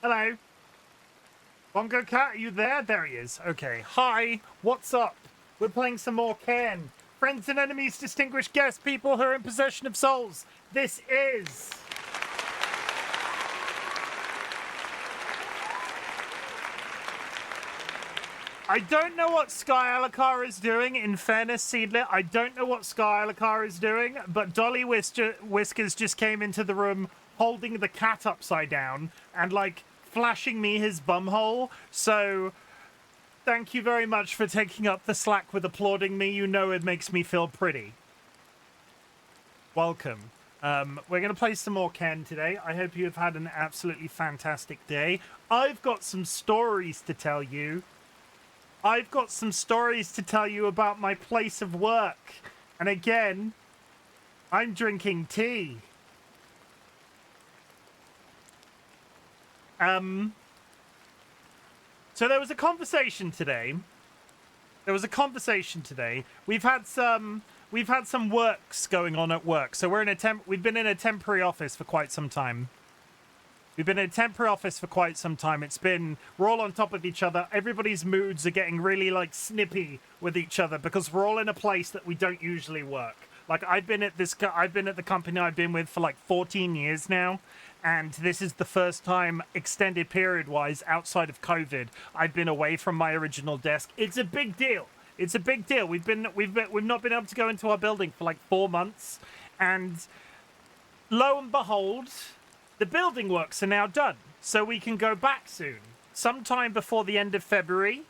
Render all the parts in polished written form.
Hello. Bongo Cat, are you there? There he is. Okay. Hi. What's up? We're playing some more Cairn. Friends and enemies, distinguished guests, people who are in possession of souls. This is... I don't know what Sky Alakar is doing, in fairness, Seedlit. I don't know what Sky Alakar is doing, but DollyWhiskers just came into the room holding the cat upside down and, like, flashing me his bumhole. So, thank you very much for taking up the slack with applauding me. You know it makes me feel pretty. Welcome. We're going to play some more Cairn today. I hope you've had an absolutely fantastic day. I've got some stories to tell you. I've got some stories to tell you about my place of work. And again, I'm drinking tea. So there was a conversation today. We've had some works going on at work. So we've been in a temporary office for quite some time. It's been, we're all on top of each other. Everybody's moods are getting really, like, snippy with each other because we're all in a place that we don't usually work. Like, I've been at the company I've been with for, like, 14 years now. And this is the first time, extended period-wise, outside of COVID, I've been away from my original desk. It's a big deal. We've not been able to go into our building for, like, 4 months. And lo and behold... the building works are now done, so we can go back soon. Sometime before the end of February.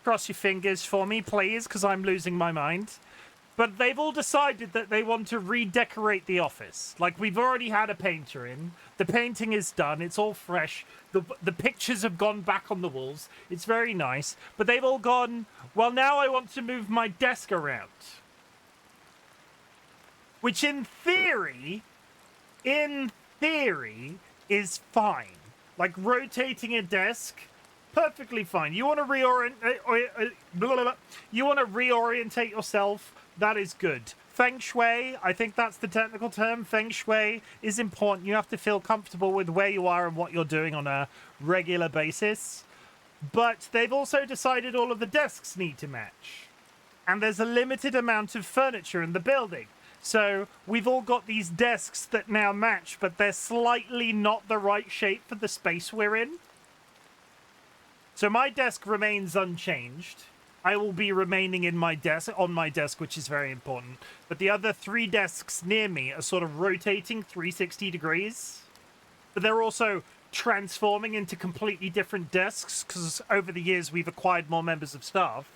Cross your fingers for me, please, because I'm losing my mind. But they've all decided that they want to redecorate the office. Like, we've already had a painter in. The painting is done. It's all fresh. The pictures have gone back on the walls. It's very nice. But they've all gone, well, now I want to move my desk around. Which in theory is fine. Like, rotating a desk, perfectly fine. You want to reorientate yourself, that is good. Feng Shui, I think that's the technical term. Feng Shui is important. You have to feel comfortable with where you are and what you're doing on a regular basis. But they've also decided all of the desks need to match. And there's a limited amount of furniture in the building. So we've all got these desks that now match, but they're slightly not the right shape for the space we're in. So my desk remains unchanged. I will be remaining on my desk, which is very important. But the other 3 desks near me are sort of rotating 360 degrees. But they're also transforming into completely different desks, because over the years we've acquired more members of staff.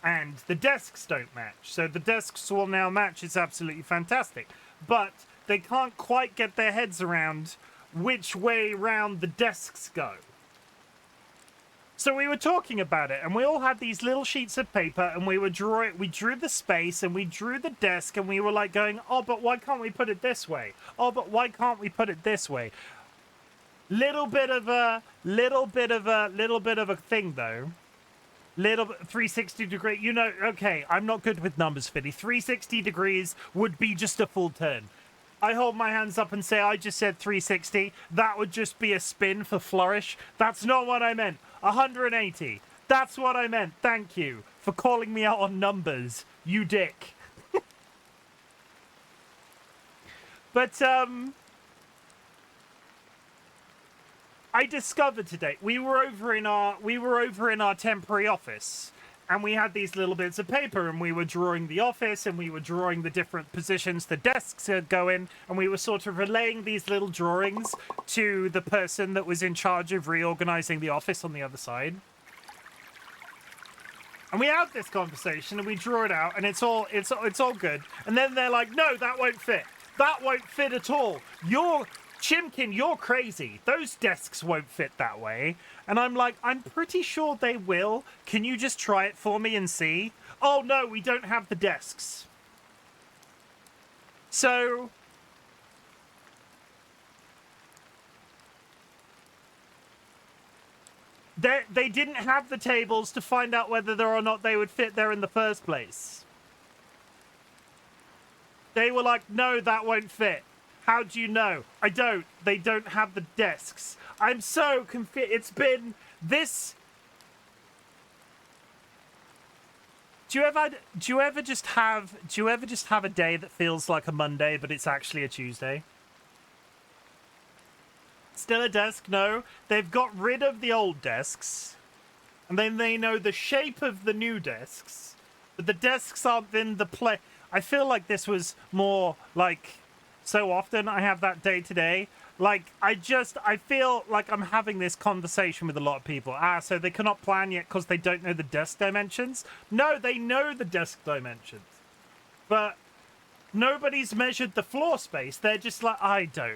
And the desks don't match. So the desks will now match. It's absolutely fantastic. But they can't quite get their heads around which way round the desks go. So we were talking about it, and we all had these little sheets of paper, and we drew the space, and we drew the desk, and we were like going, oh, but why can't we put it this way? Oh, but why can't we put it this way? Little bit of a thing, though. Little 360 degree, you know, okay, I'm not good with numbers, Fiddy. 360 degrees would be just a full turn. I hold my hands up and say I just said 360. That would just be a spin for flourish. That's not what I meant. 180. That's what I meant. Thank you for calling me out on numbers, you dick. But, I discovered today, we were over in our temporary office, and we had these little bits of paper, and we were drawing the office, and we were drawing the different positions the desks would go in, and we were sort of relaying these little drawings to the person that was in charge of reorganizing the office on the other side. And we had this conversation, and we drew it out, and it's all good. And then they're like, no, that won't fit. That won't fit at all. Chimken, you're crazy. Those desks won't fit that way. And I'm like, I'm pretty sure they will. Can you just try it for me and see? Oh, no, we don't have the desks. So... they didn't have the tables to find out whether or not they would fit there in the first place. They were like, no, that won't fit. How do you know? I don't. They don't have the desks. I'm so confused. It's been this. Do you ever just have a day that feels like a Monday, but it's actually a Tuesday? Still a desk? No. They've got rid of the old desks, and then they know the shape of the new desks, but the desks aren't in the play. I feel like this was more like so often I have that day today. Like, I feel like I'm having this conversation with a lot of people. So they cannot plan yet because they don't know the desk dimensions? No, they know the desk dimensions. But nobody's measured the floor space. They're just like, I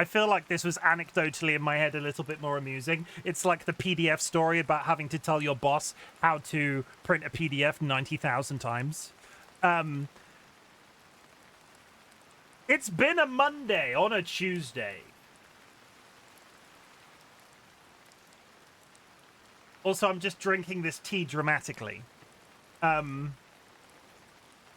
feel like this was anecdotally in my head a little bit more amusing. It's like the PDF story about having to tell your boss how to print a PDF 90,000 times. It's been a Monday on a Tuesday. Also, I'm just drinking this tea dramatically. I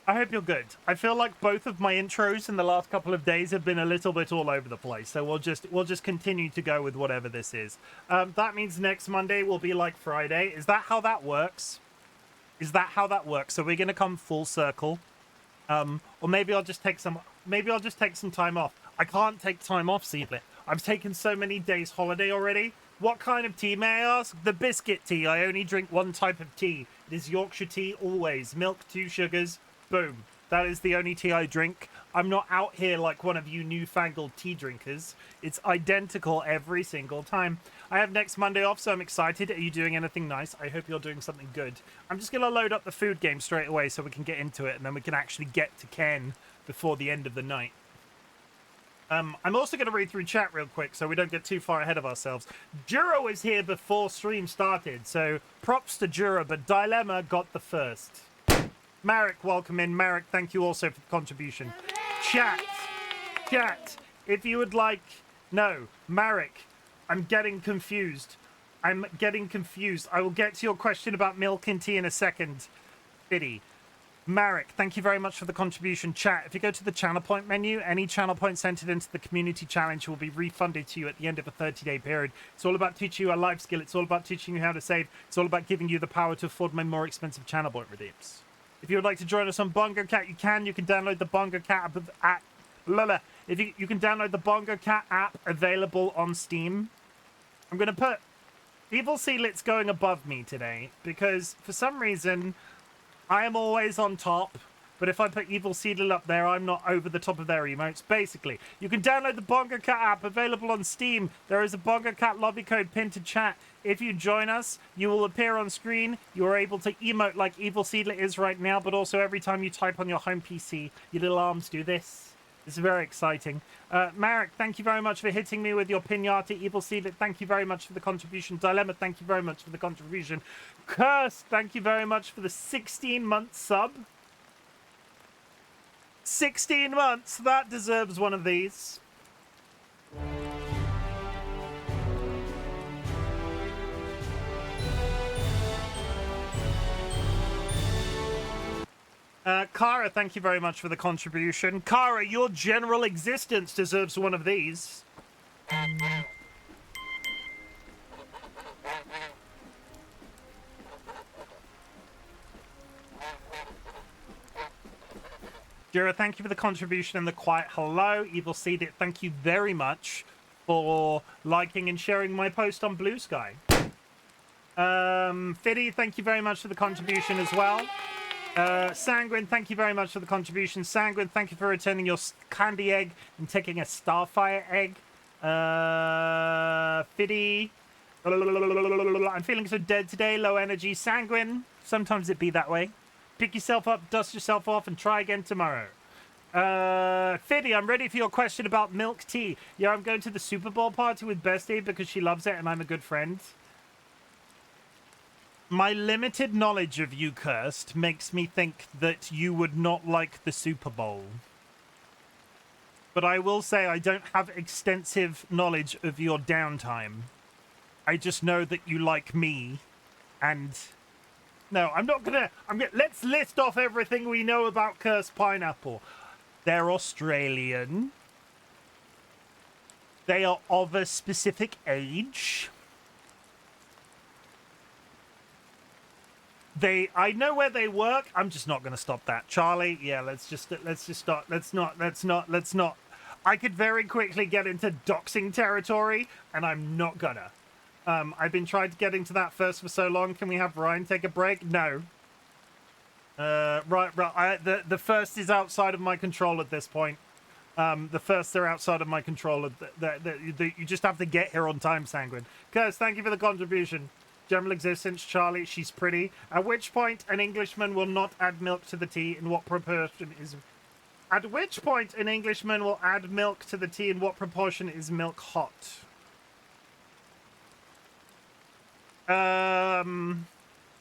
hope you're good. I feel like both of my intros in the last couple of days have been a little bit all over the place, so we'll just continue to go with whatever this is. That means next Monday will be like Friday. Is that how that works? Is that how that works? So we're gonna come full circle, or maybe I'll just take some. Maybe I'll just take some time off. I can't take time off, Seedlit. I've taken so many days holiday already. What kind of tea, may I ask? The biscuit tea. I only drink one type of tea. It is Yorkshire tea always. Milk, 2 sugars. Boom. That is the only tea I drink. I'm not out here like one of you newfangled tea drinkers. It's identical every single time. I have next Monday off, so I'm excited. Are you doing anything nice? I hope you're doing something good. I'm just going to load up the food game straight away so we can get into it, and then we can actually get to Cairn before the end of the night. I'm also going to read through chat real quick so we don't get too far ahead of ourselves. Jura was here before stream started, so props to Jura, but Dilemma got the first. Marek, welcome in. Marek, thank you also for the contribution. Chat, if you would like... No, Marek, I'm getting confused. I will get to your question about milk and tea in a second. Biddy. Marek, thank you very much for the contribution. Chat, if you go to the channel point menu, any channel points entered into the community challenge will be refunded to you at the end of a 30-day period. It's all about teaching you a life skill. It's all about teaching you how to save. It's all about giving you the power to afford my more expensive channel point redeems. If you would like to join us on Bongo Cat, you can. You can download the Bongo Cat app. If you can download the Bongo Cat app available on Steam. I'm going to put Evil Seedlit's going above me today because for some reason I am always on top, but if I put Evil Seedlit up there, I'm not over the top of their emotes. Basically, you can download the Bongo Cat app available on Steam. There is a Bongo Cat lobby code pinned to chat. If you join us, you will appear on screen. You are able to emote like Evil Seedlit is right now, but also every time you type on your home PC, your little arms do this. It's very exciting. Marek, thank you very much for hitting me with your pinata. Evil Seedlit, thank you very much for the contribution. Dilemma, thank you very much for the contribution. Curse, thank you very much for the 16-month sub. 16 months, that deserves one of these. Kara, thank you very much for the contribution. Kara, your general existence deserves one of these. Jura, thank you for the contribution and the quiet hello. Evil Seed It, thank you very much for liking and sharing my post on Blue Sky. Fiddy, thank you very much for the contribution as well. Sanguine, thank you very much for the contribution. Sanguine, thank you for returning your candy egg and taking a Starfire egg. Fiddy, I'm feeling so dead today, low energy. Sanguine, sometimes it be that way. Pick yourself up, dust yourself off, and try again tomorrow. Fiddy, I'm ready for your question about milk tea. Yeah, I'm going to the Super Bowl party with Bestie because she loves it and I'm a good friend. My limited knowledge of you, Cursed, makes me think that you would not like the Super Bowl. But I will say I don't have extensive knowledge of your downtime. I just know that you like me, and... No, I'm gonna... Let's list off everything we know about Cursed Pineapple. They're Australian. They are of a specific age. I know where they work. I'm just not going to stop that. Charlie, yeah, let's just start. Let's not. I could very quickly get into doxing territory, and I'm not gonna. I've been trying to get into that first for so long. Can we have Ryan take a break? No. Right. The first is outside of my control at this point. The first are outside of my control. You just have to get here on time, Sanguine. Curse, thank you for the contribution. General existence, Charlie, she's pretty. At which point, an Englishman will not add milk to the tea in what proportion is... At which point, an Englishman will add milk to the tea in what proportion is milk hot?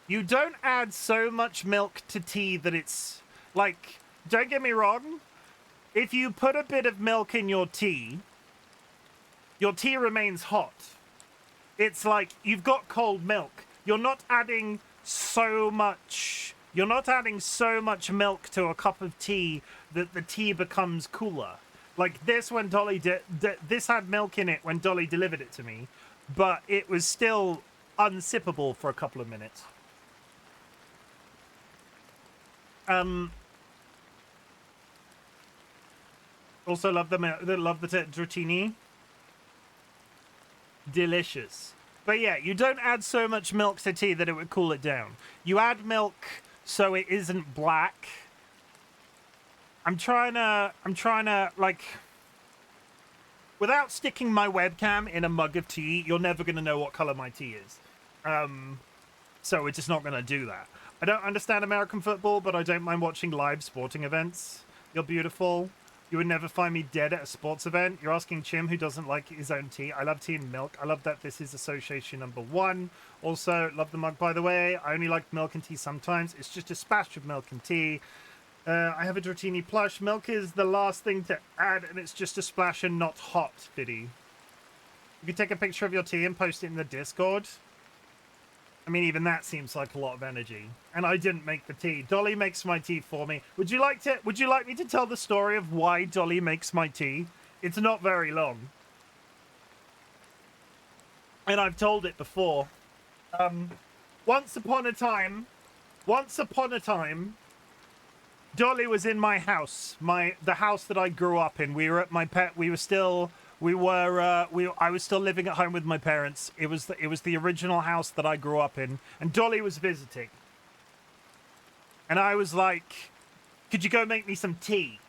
You don't add so much milk to tea that it's... Like, don't get me wrong. If you put a bit of milk in your tea remains hot. It's like you've got cold milk. You're not adding so much milk to a cup of tea that the tea becomes cooler. Like this, when Dolly this had milk in it when Dolly delivered it to me, but it was still unsippable for a couple of minutes. Also love the dratini. Delicious. But yeah, you don't add so much milk to tea that it would cool it down. You add milk so it isn't black. I'm trying to like, without sticking my webcam in a mug of tea, you're never going to know what color my tea is. So we're just not going to do that. I don't understand American football, but I don't mind watching live sporting events. You're beautiful. You would never find me dead at a sports event. You're asking Chim, who doesn't like his own tea. I love tea and milk. I love that this is association number 1. Also, love the mug, by the way. I only like milk and tea sometimes. It's just a splash of milk and tea. I have a Dratini plush. Milk is the last thing to add, and it's just a splash and not hot, Biddy. You can take a picture of your tea and post it in the Discord. I mean, even that seems like a lot of energy. And I didn't make the tea. Dolly makes my tea for me. Would you like me to tell the story of why Dolly makes my tea? It's not very long. And I've told it before. Once upon a time, Dolly was in my house, the house that I grew up in. We were at I was still living at home with my parents. It was the original house that I grew up in, and Dolly was visiting. And I was like, could you go make me some tea?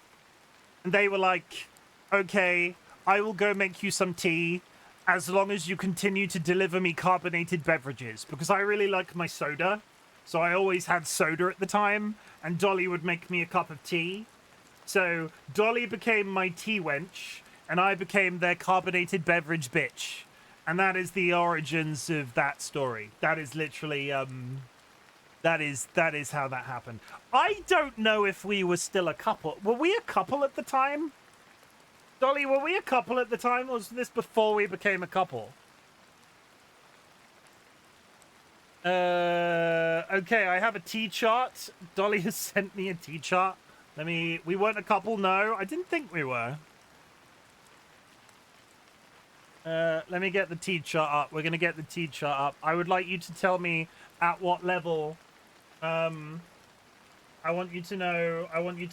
And they were like, okay, I will go make you some tea as long as you continue to deliver me carbonated beverages, because I really like my soda. So I always had soda at the time, and Dolly would make me a cup of tea. So Dolly became my tea wench, and I became their carbonated beverage bitch. And that is the origins of that story. That is literally, that is how that happened. I don't know if we were still a couple. Were we a couple at the time? Dolly, were we a couple at the time, or was this before we became a couple? Okay, I have a tea chart. Dolly has sent me a tea chart. We weren't a couple, no. I didn't think we were. Let me get the tea chart up. We're gonna get the tea chart up. I would like you to tell me at what level. I want you to know. I want you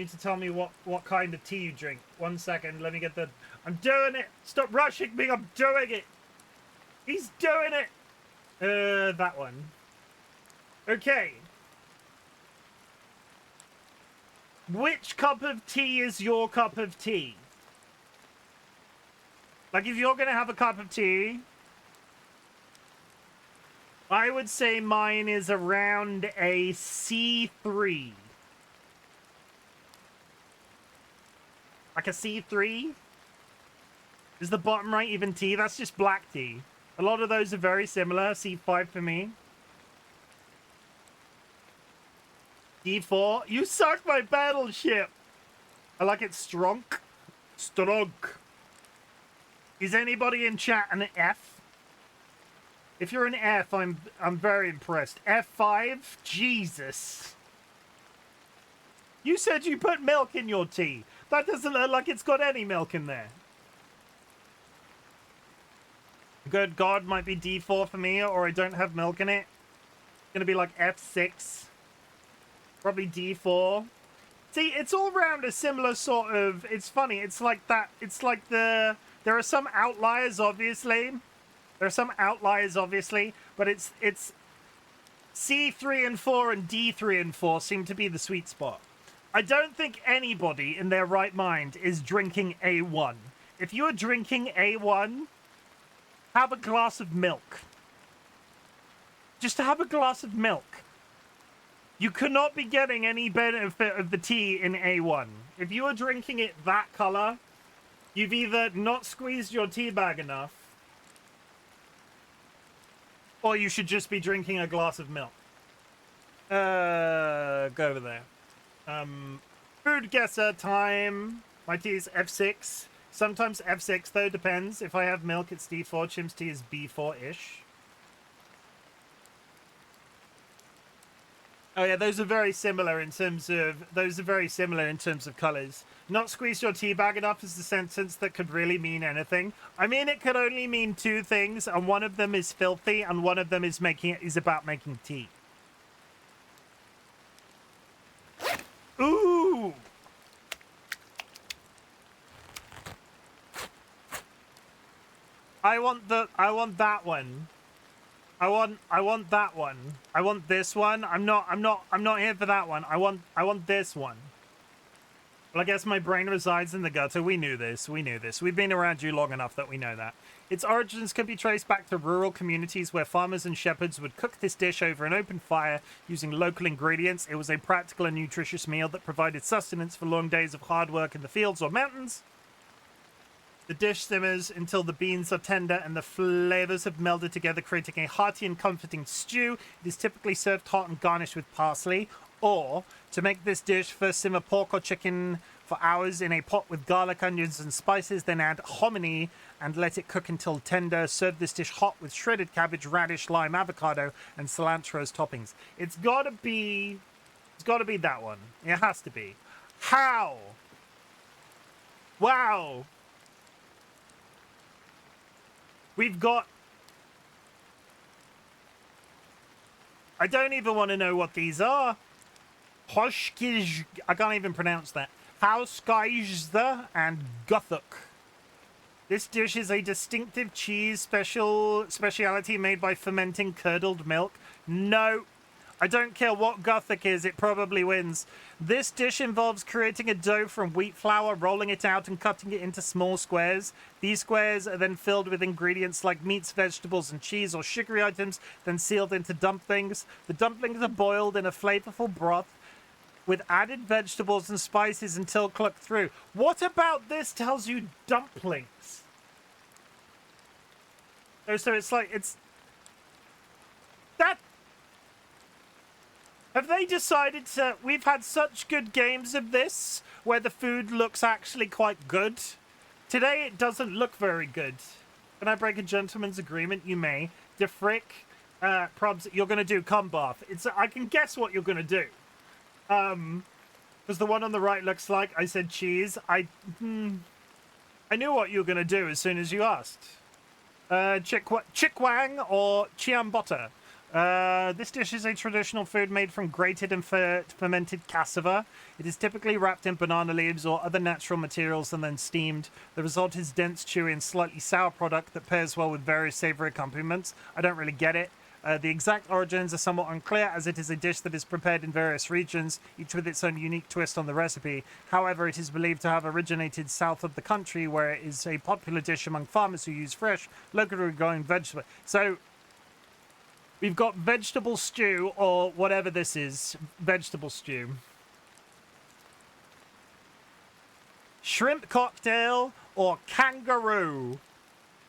to tell me what kind of tea you drink. 1 second. Let me get the. I'm doing it. Stop rushing me. I'm doing it. He's doing it. That one. Okay. Which cup of tea is your cup of tea? Like, if you're gonna have a cup of tea, I would say mine is around a C3. Like a C3? Is the bottom right even tea? That's just black tea. A lot of those are very similar. C5 for me. D4. You suck my battleship. I like it strong. Strong. Is anybody in chat an F? If you're an F, I'm very impressed. F5? Jesus. You said you put milk in your tea. That doesn't look like it's got any milk in there. Good God might be D4 for me, or I don't have milk in it. It's gonna be like F6. Probably D4. See, it's all around a similar sort of... It's funny, it's like that... It's like the... There are some outliers, obviously. There are some outliers, obviously, but it's C3 and 4 and D3 and 4 seem to be the sweet spot. I don't think anybody in their right mind is drinking A1. If you are drinking A1, have a glass of milk. Just have a glass of milk. You could not be getting any benefit of the tea in A1. If you are drinking it that color, you've either not squeezed your tea bag enough, or you should just be drinking a glass of milk. Go over there. Food guesser time. My tea is F6. Sometimes F6, though, depends. If I have milk, it's D4. Chim's tea is B4-ish. Oh yeah, those are very similar in terms of colors. Not squeeze your tea bag enough is the sentence that could really mean anything. I mean, it could only mean two things, and one of them is filthy, and one of them is about making tea. Ooh. I want that one. I want that one. I want this one. I'm not here for that one. I want this one. Well, I guess my brain resides in the gutter. We knew this. We've been around you long enough that we know that. Its origins can be traced back to rural communities where farmers and shepherds would cook this dish over an open fire using local ingredients. It was a practical and nutritious meal that provided sustenance for long days of hard work in the fields or mountains. The dish simmers until the beans are tender and the flavors have melded together, creating a hearty and comforting stew. It is typically served hot and garnished with parsley. Or, to make this dish, first simmer pork or chicken for hours in a pot with garlic, onions, and spices, then add hominy and let it cook until tender. Serve this dish hot with shredded cabbage, radish, lime, avocado, and cilantro as toppings. It's gotta be that one. It has to be. How? Wow. We've got... I don't even want to know what these are. Hoshkiz... I can't even pronounce that. Hauskajzda and Guthuk. This dish is a distinctive cheese speciality made by fermenting curdled milk. No. I don't care what Guthuk is, it probably wins. This dish involves creating a dough from wheat flour, rolling it out and cutting it into small squares. These squares are then filled with ingredients like meats, vegetables, and cheese or sugary items, then sealed into dumplings. The dumplings are boiled in a flavorful broth with added vegetables and spices until cooked through. What about this tells you dumplings? Oh, so it's like, it's... That... Have they decided to... We've had such good games of this, where the food looks actually quite good. Today, it doesn't look very good. Can I break a gentleman's agreement? You may. DeFrick, probs, you're going to do cum bath. I can guess what you're going to do. Because the one on the right looks like... I said cheese. I knew what you were going to do as soon as you asked. Chikwang or chiambota. This dish is a traditional food made from grated and fermented cassava. It is typically wrapped in banana leaves or other natural materials and then steamed. The result is dense, chewy, and slightly sour product that pairs well with various savory accompaniments. I don't really get it. The exact origins are somewhat unclear, as it is a dish that is prepared in various regions, each with its own unique twist on the recipe. However, it is believed to have originated south of the country, where it is a popular dish among farmers who use fresh, locally grown vegetables. So... we've got vegetable stew, or whatever this is. Vegetable stew. Shrimp cocktail, or kangaroo.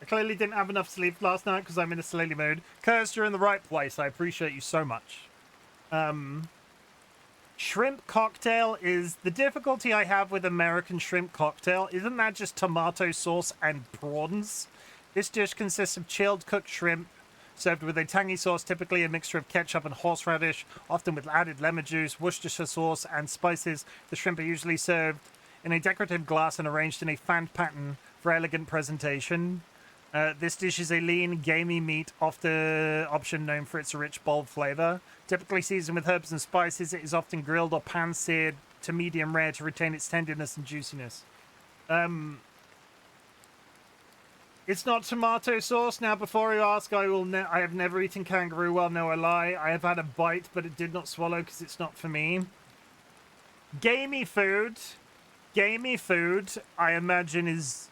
I clearly didn't have enough sleep last night because I'm in a slowly mood. Curse, you're in the right place. I appreciate you so much. Shrimp cocktail is... the difficulty I have with American shrimp cocktail. Isn't that just tomato sauce and prawns? This dish consists of chilled cooked shrimp, served with a tangy sauce, typically a mixture of ketchup and horseradish, often with added lemon juice, Worcestershire sauce, and spices. The shrimp are usually served in a decorative glass and arranged in a fan pattern for elegant presentation. This dish is a lean, gamey meat, often known for its rich, bold flavor. Typically seasoned with herbs and spices, it is often grilled or pan-seared to medium rare to retain its tenderness and juiciness. It's not tomato sauce. Now, before you ask, I have never eaten kangaroo. Well, no, I lie. I have had a bite, but it did not swallow because it's not for me. Gamey food, I imagine is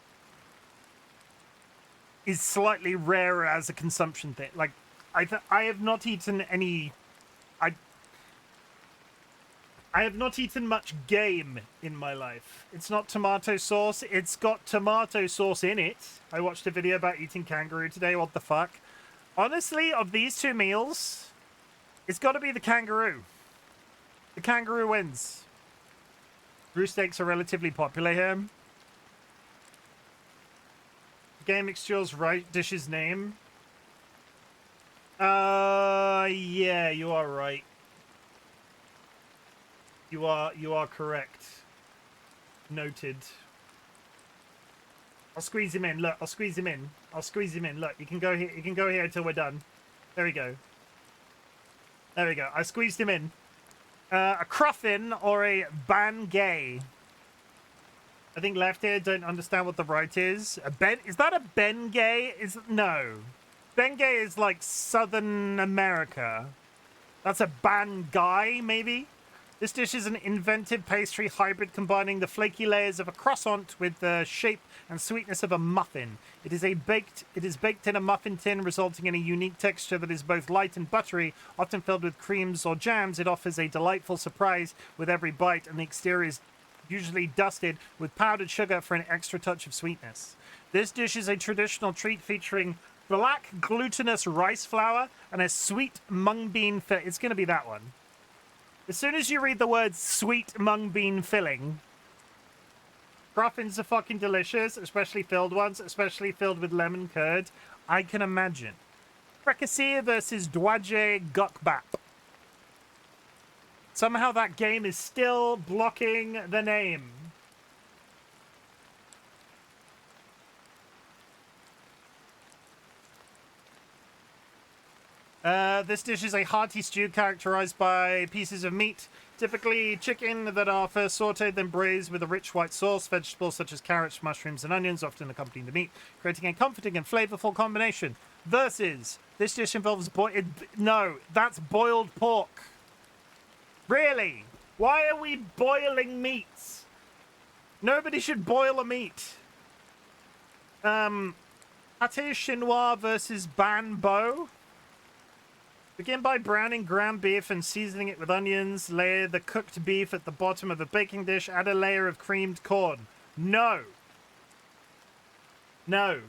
slightly rarer as a consumption thing. Like, I have not eaten any. I have not eaten much game in my life. It's not tomato sauce. It's got tomato sauce in it. I watched a video about eating kangaroo today. What the fuck? Honestly, of these two meals, it's got to be the kangaroo. The kangaroo wins. Brew steaks are relatively popular here. Game Mixture's right dish's name. Yeah, you are right. You are correct. Noted. I'll squeeze him in. Look, I'll squeeze him in. Look, you can go here. You can go here until we're done. There we go. There we go. I squeezed him in. A cruffin or a bangay. I think left here don't understand what the right is. Is that a bengay? No. Bengay is like Southern America. That's a bangay, maybe? This dish is an inventive pastry hybrid combining the flaky layers of a croissant with the shape and sweetness of a muffin. It is baked in a muffin tin, resulting in a unique texture that is both light and buttery, often filled with creams or jams. It offers a delightful surprise with every bite, and the exterior is usually dusted with powdered sugar for an extra touch of sweetness. This dish is a traditional treat featuring black glutinous rice flour and a sweet mung bean filling. It's going to be that one. As soon as you read the word sweet mung bean filling, cruffins are fucking delicious, especially filled ones, especially filled with lemon curd. I can imagine. Fricassee versus Dwaje Gukbap. Somehow that game is still blocking the name. This dish is a hearty stew characterized by pieces of meat, typically chicken, that are first sauteed, then braised with a rich white sauce. Vegetables such as carrots, mushrooms, and onions often accompany the meat, creating a comforting and flavorful combination. Versus, this dish involves no, that's boiled pork. Really? Why are we boiling meats? Nobody should boil a meat. Pâté chinois versus banbo. Begin by browning ground beef and seasoning it with onions. Layer the cooked beef at the bottom of the baking dish. Add a layer of creamed corn. No. No.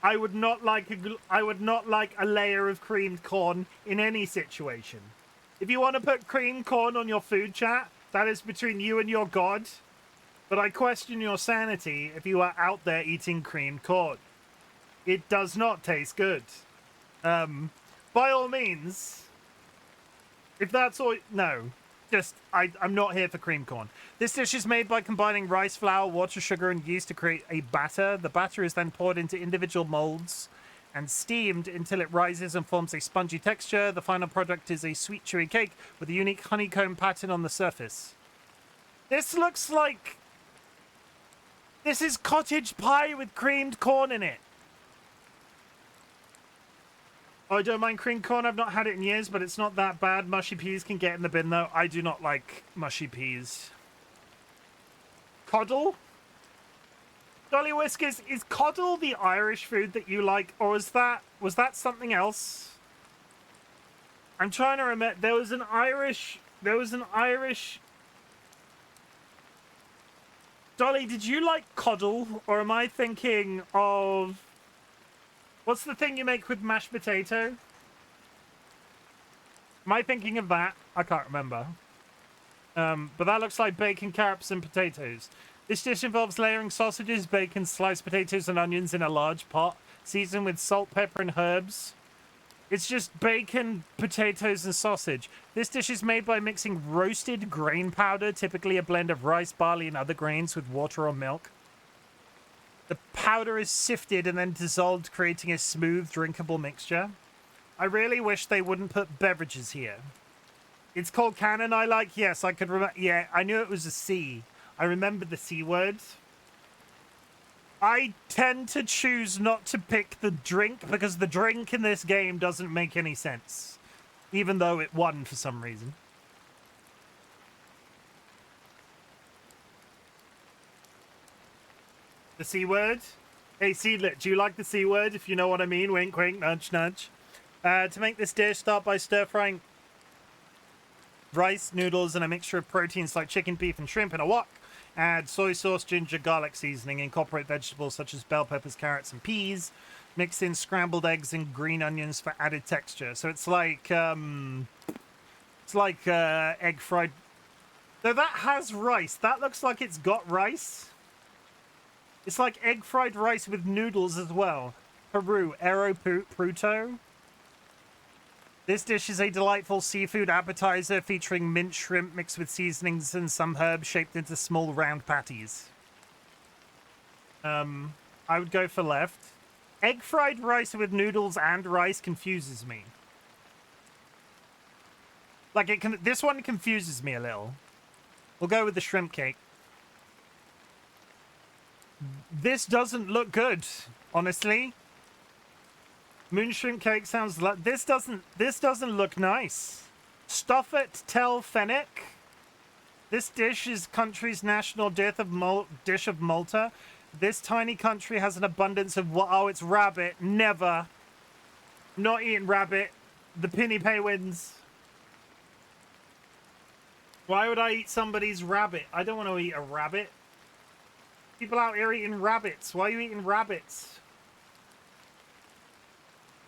I would not like a layer of creamed corn in any situation. If you want to put creamed corn on your food chat, that is between you and your god. But I question your sanity if you are out there eating creamed corn. It does not taste good. By all means, if that's all... No. I'm not here for cream corn. This dish is made by combining rice flour, water, sugar, and yeast to create a batter. The batter is then poured into individual molds and steamed until it rises and forms a spongy texture. The final product is a sweet, chewy cake with a unique honeycomb pattern on the surface. This looks like... This is cottage pie with creamed corn in it. Oh, I don't mind creamed corn. I've not had it in years, but it's not that bad. Mushy peas can get in the bin, though. I do not like mushy peas. Coddle? DollyWhiskers, is coddle the Irish food that you like, or was that something else? I'm trying to remember. There was an Irish... Dolly, did you like coddle, or am I thinking of... What's the thing you make with mashed potato? Am I thinking of that? I can't remember. But that looks like bacon, carrots, and potatoes. This dish involves layering sausages, bacon, sliced potatoes, and onions in a large pot, seasoned with salt, pepper, and herbs. It's just bacon, potatoes, and sausage. This dish is made by mixing roasted grain powder, typically a blend of rice, barley, and other grains, with water or milk. The powder is sifted and then dissolved, creating a smooth, drinkable mixture. I really wish they wouldn't put beverages here. It's called Canon, I like. Yes, I could remember. Yeah, I knew it was a C. I remember the C word. I tend to choose not to pick the drink because the drink in this game doesn't make any sense. Even though it won for some reason. The C word? Hey, Seedlet, do you like the C word? If you know what I mean. Wink, wink, nudge, nudge. To make this dish, start by stir-frying rice, noodles, and a mixture of proteins like chicken, beef, and shrimp in a wok. Add soy sauce, ginger, garlic seasoning. Incorporate vegetables such as bell peppers, carrots, and peas. Mix in scrambled eggs and green onions for added texture. So it's like egg fried. Though that has rice. That looks like it's got rice. It's like egg fried rice with noodles as well. Peru, Ero Pruto. This dish is a delightful seafood appetizer featuring minced shrimp mixed with seasonings and some herbs shaped into small round patties. I would go for left. Egg fried rice with noodles and rice confuses me. Like this one confuses me a little. We'll go with the shrimp cake. This doesn't look good, honestly. Moon shrimp cake sounds like this doesn't look nice. Stuff it, tell Fennec. This dish is country's national dish of Malta. This tiny country has an abundance of oh, it's rabbit. Never. Not eating rabbit. The penny pay wins. Why would I eat somebody's rabbit? I don't want to eat a rabbit. People out here eating rabbits. Why are you eating rabbits?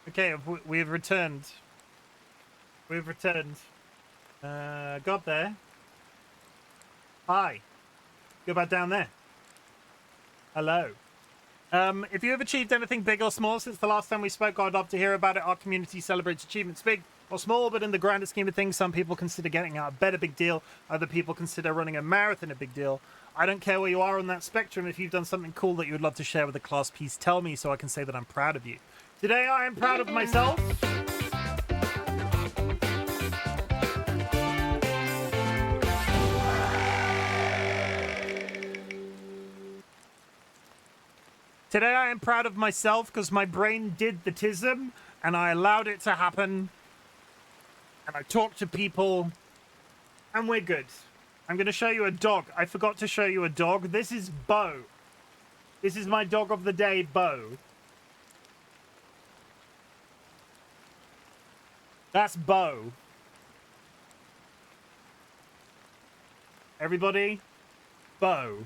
Okay, we've returned. We've returned. Got there. Hi. Go back down there. Hello. If you have achieved anything big or small since the last time we spoke, I'd love to hear about it. Our community celebrates achievements big or small, but in the grander scheme of things, some people consider getting out of bed a big deal. Other people consider running a marathon a big deal. I don't care where you are on that spectrum. If you've done something cool that you would love to share with the class, please tell me so I can say that I'm proud of you. Today, I am proud of myself. Today, I am proud of myself because my brain did the tism and I allowed it to happen. And I talked to people and we're good. I'm going to show you a dog. I forgot to show you a dog. This is Bo. This is my dog of the day, Bo. That's Bo. Everybody, Bo.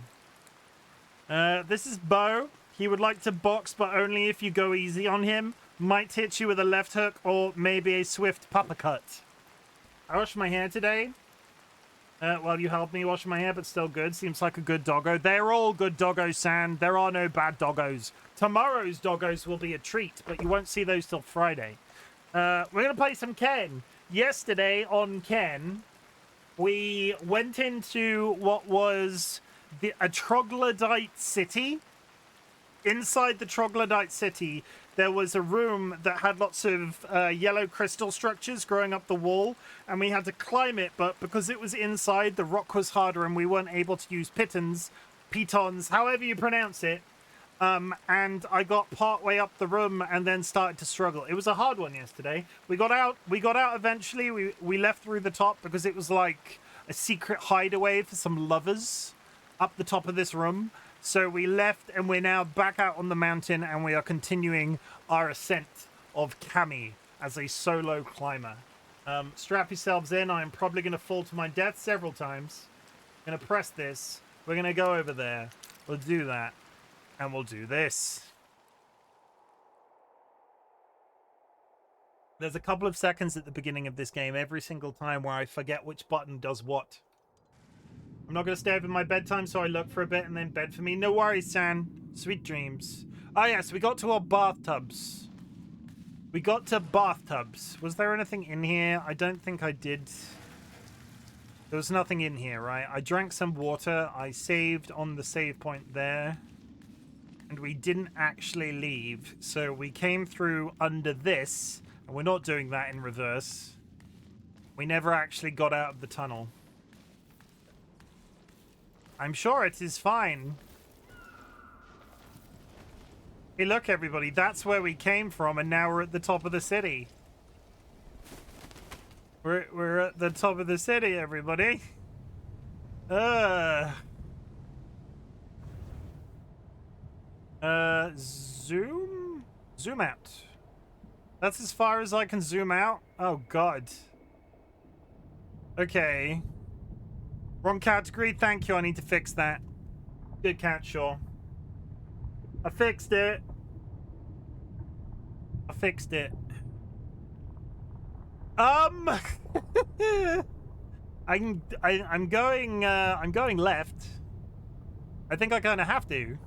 This is Bo. He would like to box, but only if you go easy on him. Might hit you with a left hook or maybe a swift puppercut. I washed my hair today. Well, you helped me wash my hair, but still good. Seems like a good doggo. They're all good doggos, San. There are no bad doggos. Tomorrow's doggos will be a treat, but you won't see those till Friday. We're going to play some Ken. Yesterday on Ken, we went into what was a troglodyte city. Inside the troglodyte city, there was a room that had lots of yellow crystal structures growing up the wall, and we had to climb it, but because it was inside, the rock was harder, and we weren't able to use pitons, however you pronounce it. And I got part way up the room and then started to struggle. It was a hard one yesterday. We got out eventually. We left through the top because it was like a secret hideaway for some lovers up the top of this room. So we left and we're now back out on the mountain and we are continuing our ascent of Kami as a solo climber. Strap yourselves in. I'm probably going to fall to my death several times. I'm going to press this. We're going to go over there. We'll do that. And we'll do this. There's a couple of seconds at the beginning of this game every single time where I forget which button does what. I'm not going to stay over my bedtime, so I look for a bit and then bed for me. No worries, San. Sweet dreams. Oh, yes, we got to our bathtubs. We got to bathtubs. Was there anything in here? I don't think I did. There was nothing in here, right? I drank some water. I saved on the save point there. and we didn't actually leave. So we came through under this, and we're not doing that in reverse. We never actually got out of the tunnel. I'm sure it is fine. Hey, look, everybody, that's where we came from, and now we're at the top of the city. We're at the top of the city, everybody. Zoom? Zoom out. That's as far as I can zoom out? Oh, God. Okay. Wrong category. Thank you. I need to fix that. Good catch, Shaw. I fixed it. I fixed it. I'm going left. I think I kind of have to.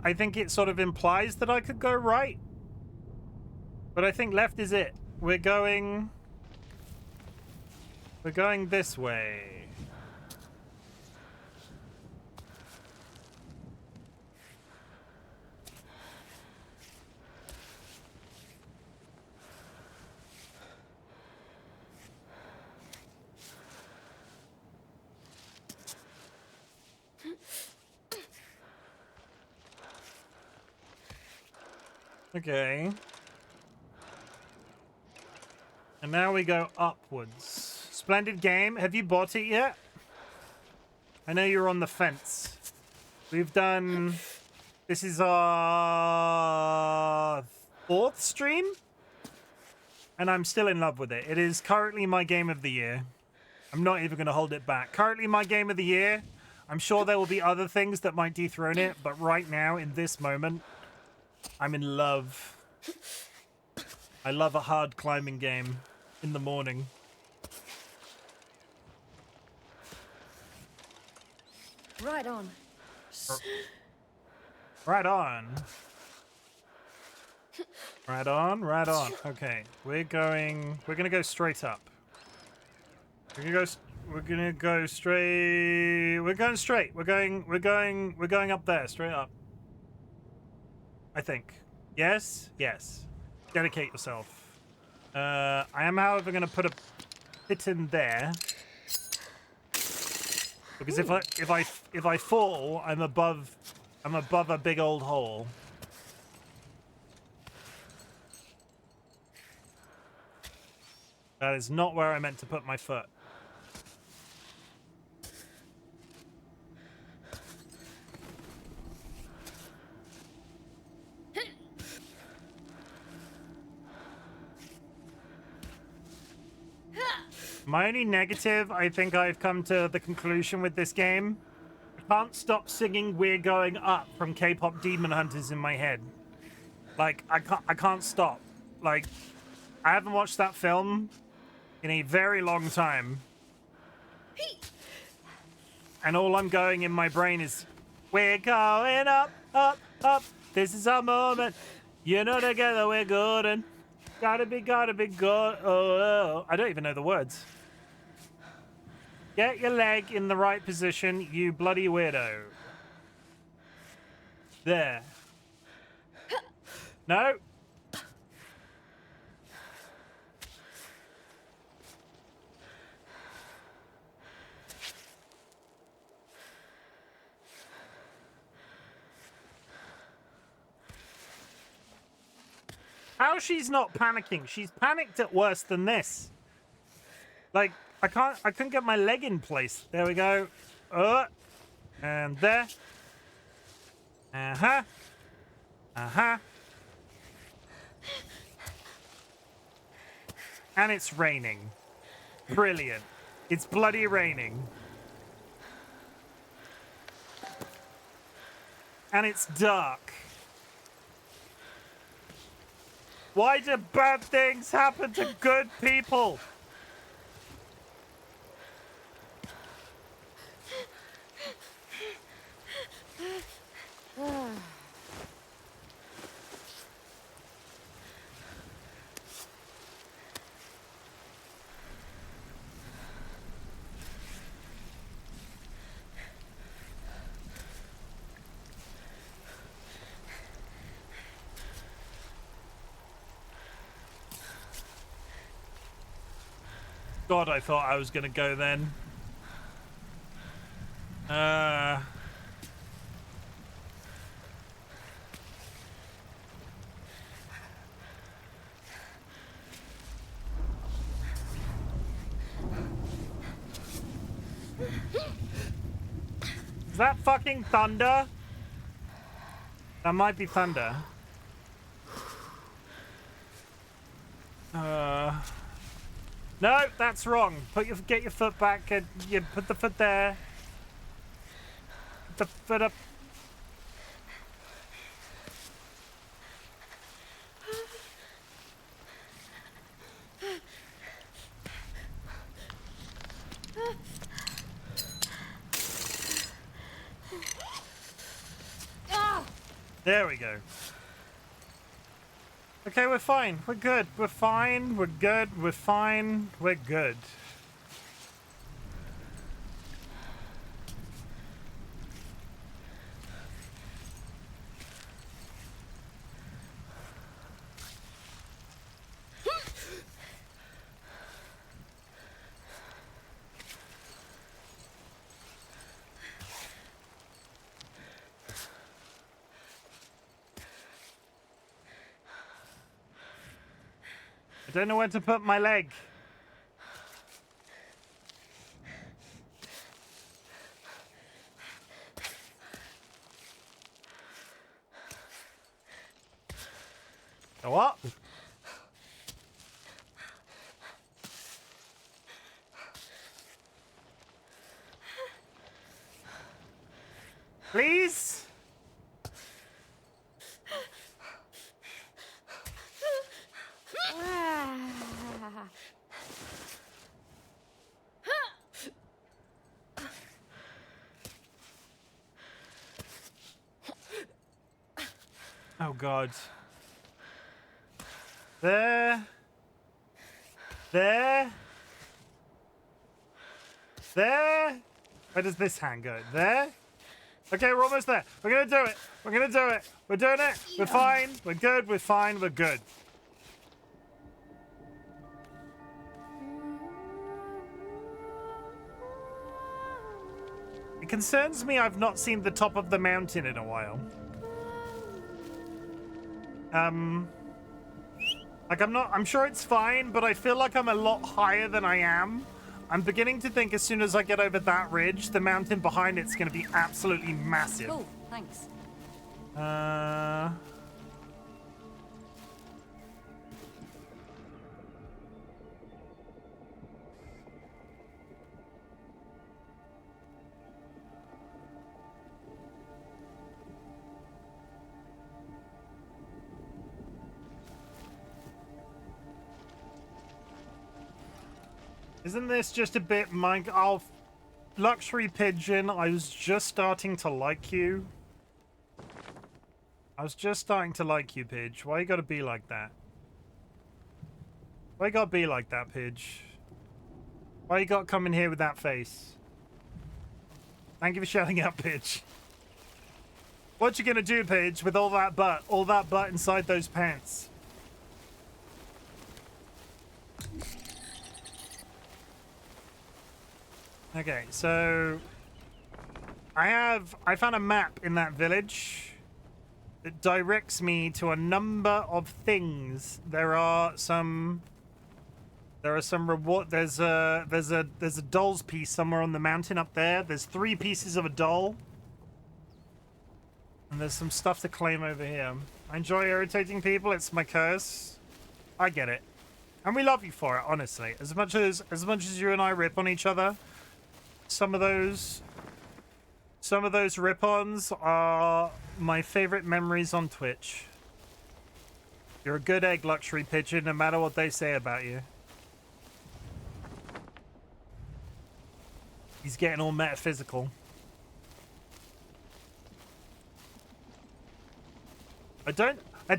I think it sort of implies that I could go right. But I think left is it. We're going this way. Okay. And now we go upwards. Splendid game. Have you bought it yet? I know you're on the fence. We've done... This is our 4th stream? And I'm still in love with it. It is currently my game of the year. I'm not even going to hold it back. Currently my game of the year. I'm sure there will be other things that might dethrone it, but right now, in this moment, I'm in love. I love a hard climbing game in the morning. Right on. Right on. Right on, right on. Okay, we're gonna go straight up. We're going straight. We're going straight. We're going up there, straight up. I think. Yes? Yes. Dedicate yourself. I am, however, going to put a pit in there. Because if I fall, I'm above a big old hole. That is not where I meant to put my foot. My only negative, I think I've come to the conclusion with this game, I can't stop singing "We're Going Up" from K-pop Demon Hunters in my head. Like, I can't stop. Like, I haven't watched that film in a very long time. And all I'm going in my brain is, we're going up, up, up. This is our moment. You know, together we're good and gotta be good. Oh, I don't even know the words. Get your leg in the right position, you bloody weirdo. There. No. How she's not panicking? She's panicked at worse than this. Like, I couldn't get my leg in place. There we go. And there. Uh-huh. Uh-huh. And it's raining. Brilliant. It's bloody raining. And it's dark. Why do bad things happen to good people? God, I thought I was gonna go then. Is that fucking thunder? That might be thunder. No, that's wrong. Get your foot back. You put the foot there. Put the foot up. There we go. Okay, we're fine. We're good. We're fine. We're good. We're fine. We're good. I don't know where to put my leg. Go up. Please? Oh, God. There. There. There. Where does this hand go? There. Okay, we're almost there. We're going to do it. We're going to do it. We're doing it. We're fine. We're good. We're fine. We're good. It concerns me I've not seen the top of the mountain in a while. Like I'm sure it's fine, but I feel like I'm a lot higher than I am. I'm beginning to think as soon as I get over that ridge, the mountain behind it's going to be absolutely massive. Cool, thanks. Isn't this just a bit oh, luxury pigeon, I was just starting to like you. I was just starting to like you, Pidge. Why you gotta be like that? Why you gotta be like that, Pidge? Why you gotta come in here with that face? Thank you for shutting up, Pidge. What you gonna do, Pidge, with all that butt? All that butt inside those pants? Okay, so I found a map in that village that directs me to a number of things. There's a doll's piece somewhere on the mountain up there. There's 3 pieces of a doll. And there's some stuff to claim over here. I enjoy irritating people, it's my curse. I get it. And we love you for it, honestly. As much as you and I rip on each other, some of those rip-ons are my favorite memories on Twitch. You're a good egg, luxury pigeon, no matter what they say about you. He's getting all metaphysical. A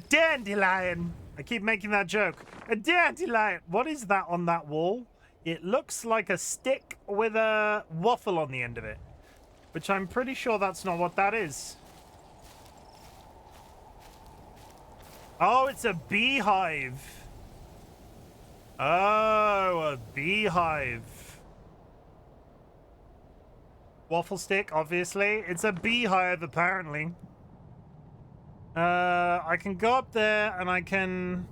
dandelion! I keep making that joke. A dandelion! What is that on that wall? It looks like a stick with a waffle on the end of it. Which I'm pretty sure that's not what that is. Oh, it's a beehive. Oh, a beehive. Waffle stick, obviously. It's a beehive, apparently. I can go up there and I can...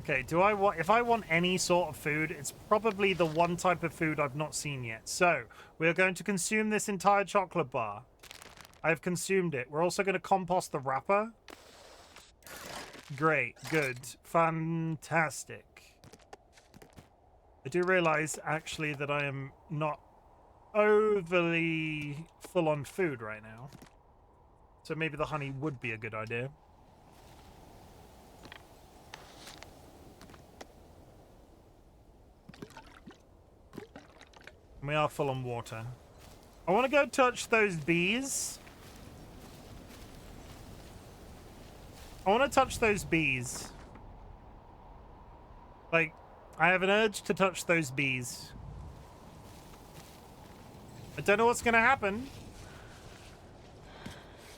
Okay, do I want... If I want any sort of food, it's probably the one type of food I've not seen yet. So, we're going to consume this entire chocolate bar. I've consumed it. We're also going to compost the wrapper. Great. Good. Fantastic. I do realize, actually, that I am not overly full on food right now. So maybe the honey would be a good idea. We are full on water. I want to go touch those bees. I want to touch those bees. Like, I have an urge to touch those bees. I don't know what's going to happen,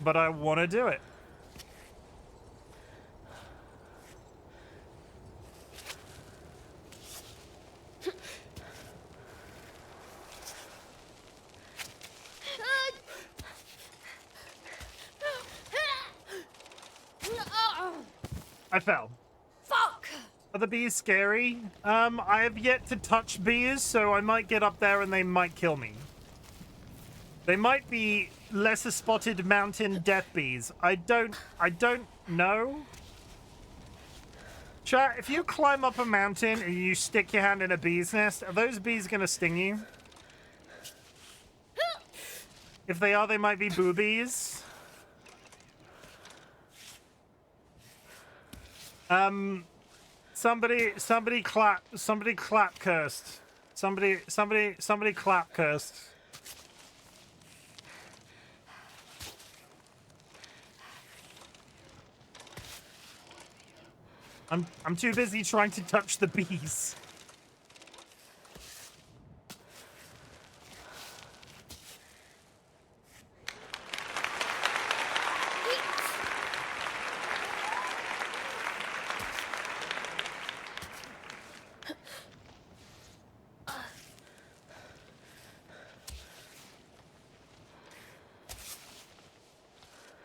but I want to do it. I fell. Fuck! Are the bees scary? I have yet to touch bees, so I might get up there and they might kill me. They might be lesser spotted mountain death bees. I don't know. Chat, if you climb up a mountain and you stick your hand in a bee's nest, are those bees gonna sting you? If they are, they might be boobies. Somebody clap cursed. Somebody clap cursed. I'm too busy trying to touch the bees.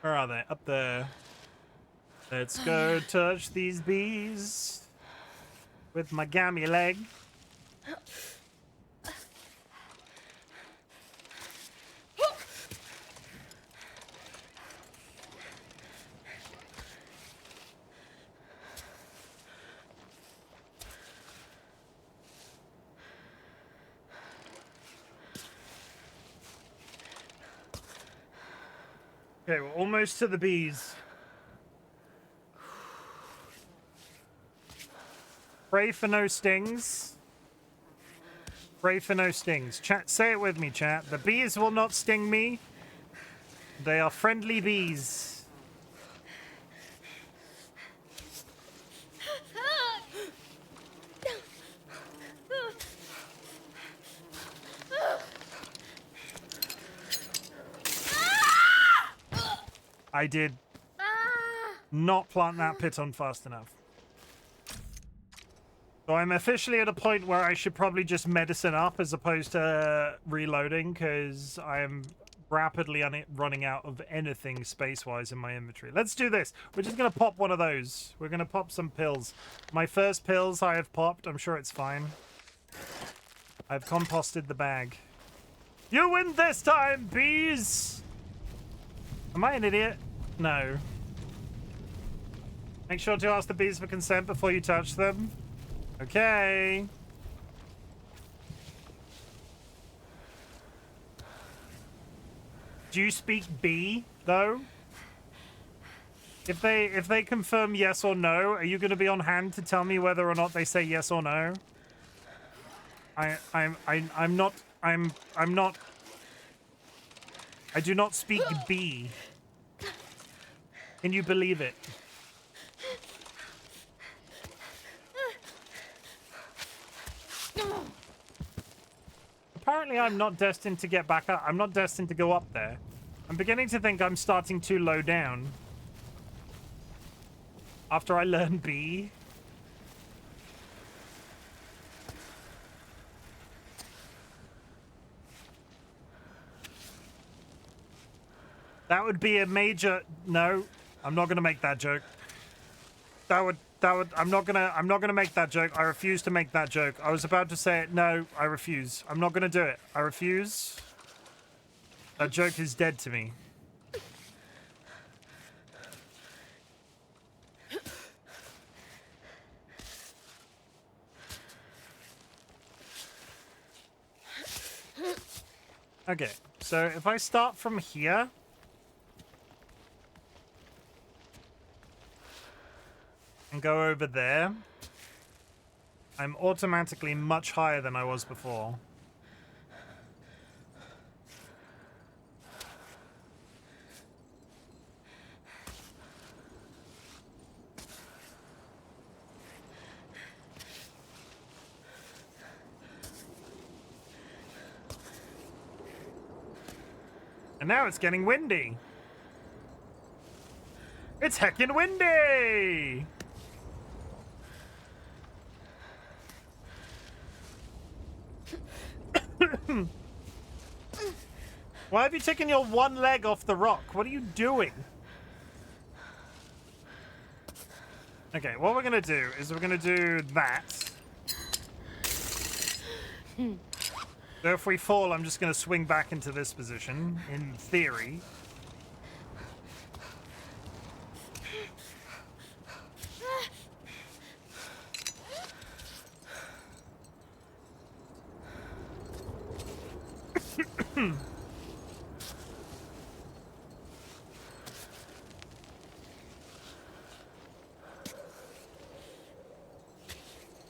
Where are they? Up there. Let's go touch these bees with my gammy leg. Okay, we're almost to the bees. Pray for no stings. Pray for no stings. Chat, say it with me, chat. The bees will not sting me. They are friendly bees. I did not plant that pit on fast enough. So I'm officially at a point where I should probably just medicine up as opposed to reloading, because I am rapidly running out of anything space-wise in my inventory. Let's do this. We're just going to pop one of those. We're going to pop some pills. My first pills I have popped. I'm sure it's fine. I've composted the bag. You win this time, bees! Am I an idiot? No. Make sure to ask the bees for consent before you touch them. Okay. Do you speak bee, though? If they confirm yes or no, are you going to be on hand to tell me whether or not they say yes or no? I'm not. I do not speak bee. Can you believe it? Apparently I'm not destined to get back up. I'm not destined to go up there. I'm beginning to think I'm starting too low down. After I learn B. That would be a major... No, I'm not going to make that joke. That would... I'm not gonna make that joke. I refuse to make that joke. I was about to say it. No, I refuse. I'm not gonna do it. I refuse. That joke is dead to me. Okay, so if I start from here... and go over there, I'm automatically much higher than I was before. And now it's getting windy. It's heckin' windy! Why have you taken your one leg off the rock? What are you doing? Okay, what we're gonna do is we're gonna do that. So if we fall, I'm just gonna swing back into this position, in theory.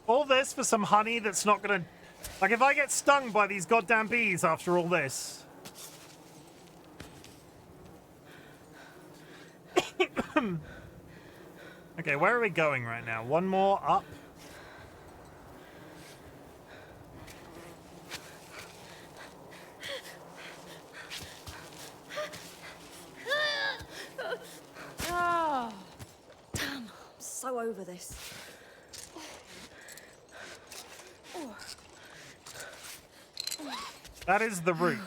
All this for some honey that's not gonna... Like, if I get stung by these goddamn bees after all this... Okay, where are we going right now? One more up? Oh, damn. I'm so over this. That is the route.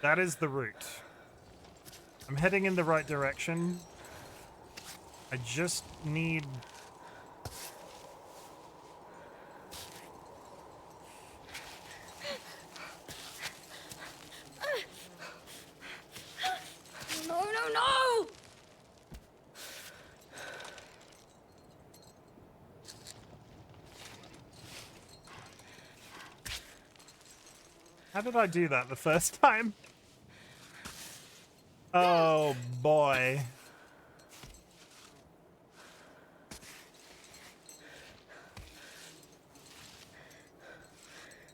That is the route. I'm heading in the right direction. I just need... No, no, no! How did I do that the first time? Oh, boy.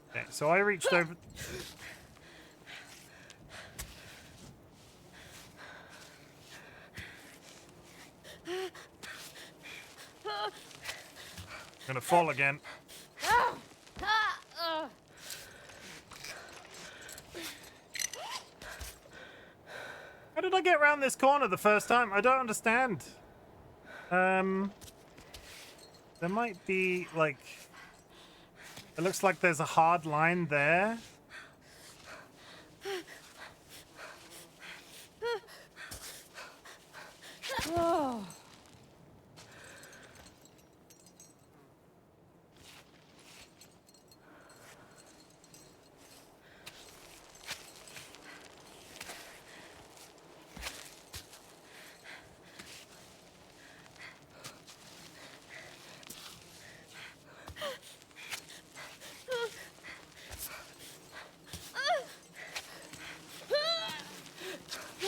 Okay, so I reached over... Gonna fall again. How did I get around this corner the first time? I don't understand. There might be, like... It looks like there's a hard line there. Oh.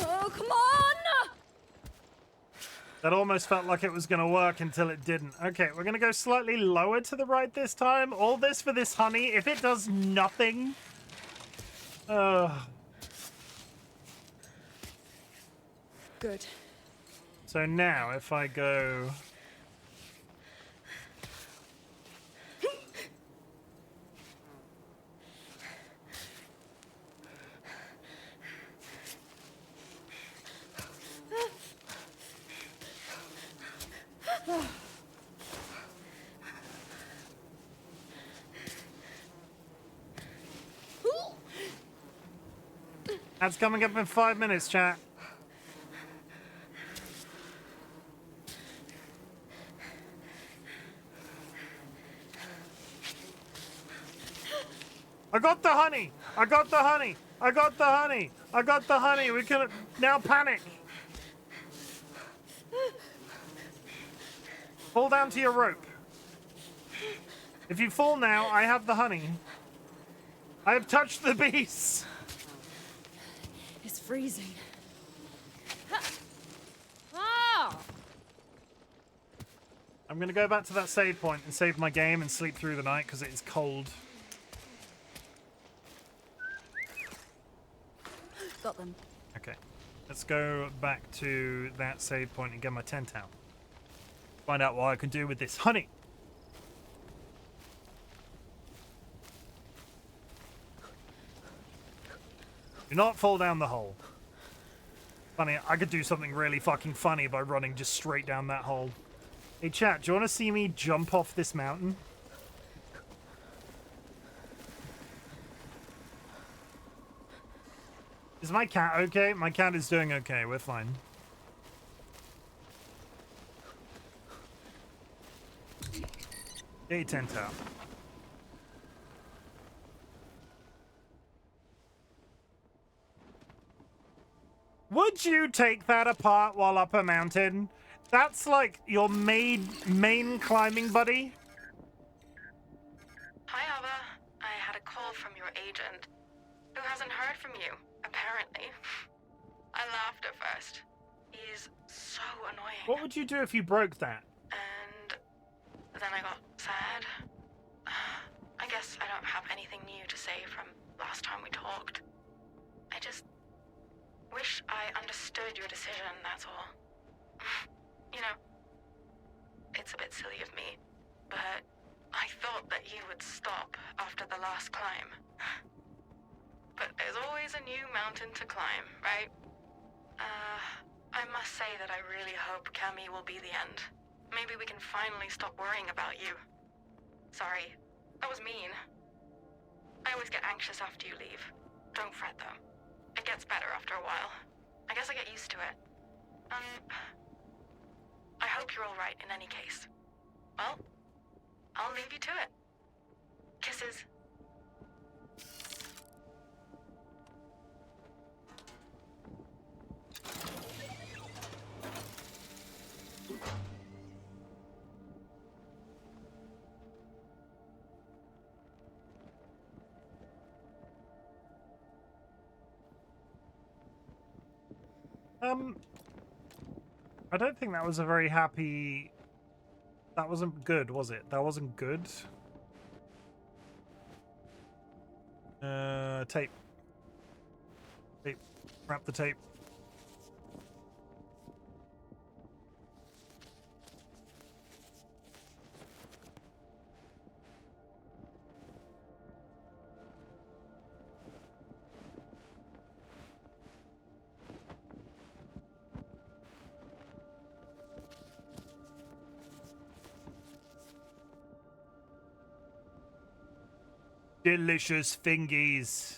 Oh, come on! That almost felt like it was going to work until it didn't. Okay, we're going to go slightly lower to the right this time. All this for this honey. If it does nothing... Good. So now, if I go... That's coming up in 5 minutes, chat. I got the honey! I got the honey! I got the honey! I got the honey! We can now panic! Fall down to your rope. If you fall now, I have the honey. I have touched the beast! It's freezing. Oh! I'm gonna go back to that save point and save my game and sleep through the night because it is cold. Got them. Okay. Let's go back to that save point and get my tent out. Find out what I can do with this honey. Do not fall down the hole. Funny, I could do something really fucking funny by running just straight down that hole. Hey chat, do you want to see me jump off this mountain? Is my cat okay? My cat is doing okay, we're fine. Get your tent out. Would you take that apart while up a mountain? That's like your main climbing buddy? Hi, Abba. I had a call from your agent, who hasn't heard from you, apparently. I laughed at first. He's so annoying. What would you do if you broke that? And then I got sad. I guess I don't have anything new to say from last time we talked. I just wish I understood your decision, that's all. You know, it's a bit silly of me, but I thought that you would stop after the last climb. But there's always a new mountain to climb, right? I must say that I really hope Cammy will be the end. Maybe we can finally stop worrying about you. Sorry, that was mean. I always get anxious after you leave. Don't fret, though. It gets better after a while. I guess I get used to it. I hope you're all right in any case. Well, I'll leave you to it. Kisses. I don't think that was a very happy... That wasn't good, was it? That wasn't good. Tape. Tape. Wrap the tape. Delicious fingies.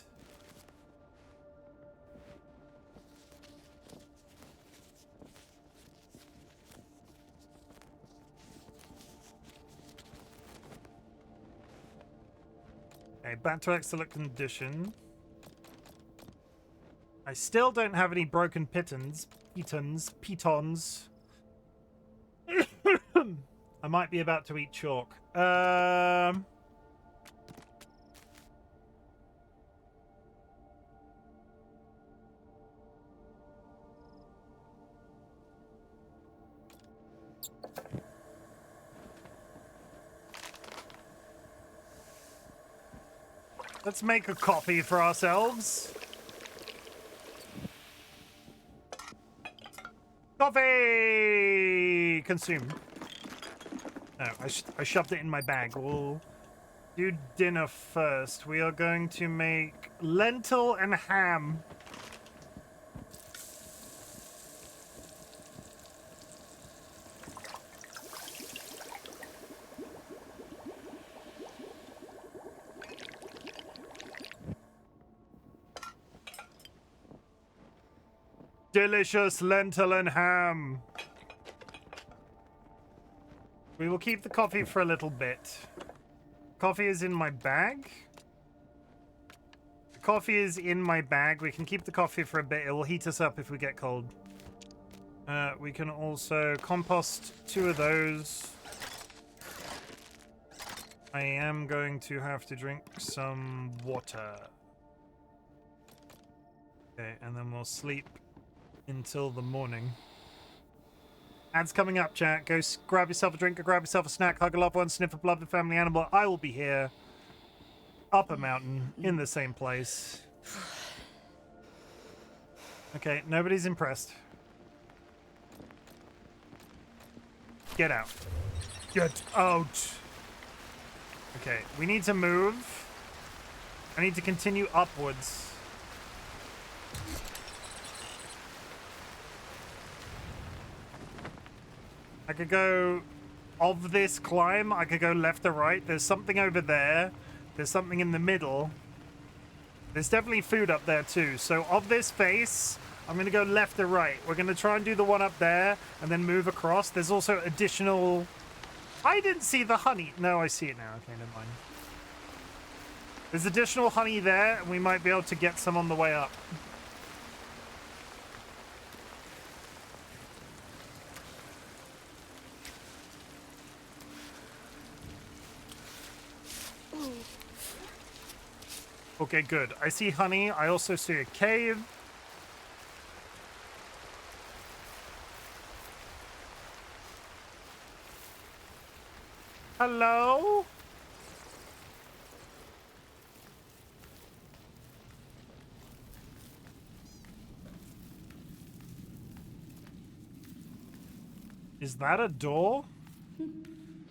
Okay, back to excellent condition. I still don't have any broken pitons. I might be about to eat chalk. Let's make a coffee for ourselves. Coffee! Consume. No, I shoved it in my bag. We'll do dinner first. We are going to make lentil and ham. Delicious lentil and ham. We will keep the coffee for a little bit. Coffee is in my bag. The coffee is in my bag. We can keep the coffee for a bit. It will heat us up if we get cold. We can also compost 2 of those. I am going to have to drink some water. Okay, and then we'll sleep until the morning. Ads coming up, chat. Go grab yourself a drink or grab yourself a snack, hug a loved one, sniff a beloved family animal. I will be here, up a mountain, in the same place. Okay, nobody's impressed. Get out. Get out. Okay, we need to move. I need to continue upwards. I could go of this climb. I could go left or right. There's something over there. There's something in the middle. There's definitely food up there too. So of this face, I'm going to go left or right. We're going to try and do the one up there and then move across. There's also additional... I didn't see the honey. No, I see it now. Okay, never mind. There's additional honey there, and we might be able to get some on the way up. Okay, good. I see honey. I also see a cave. Hello? Is that a door? I'm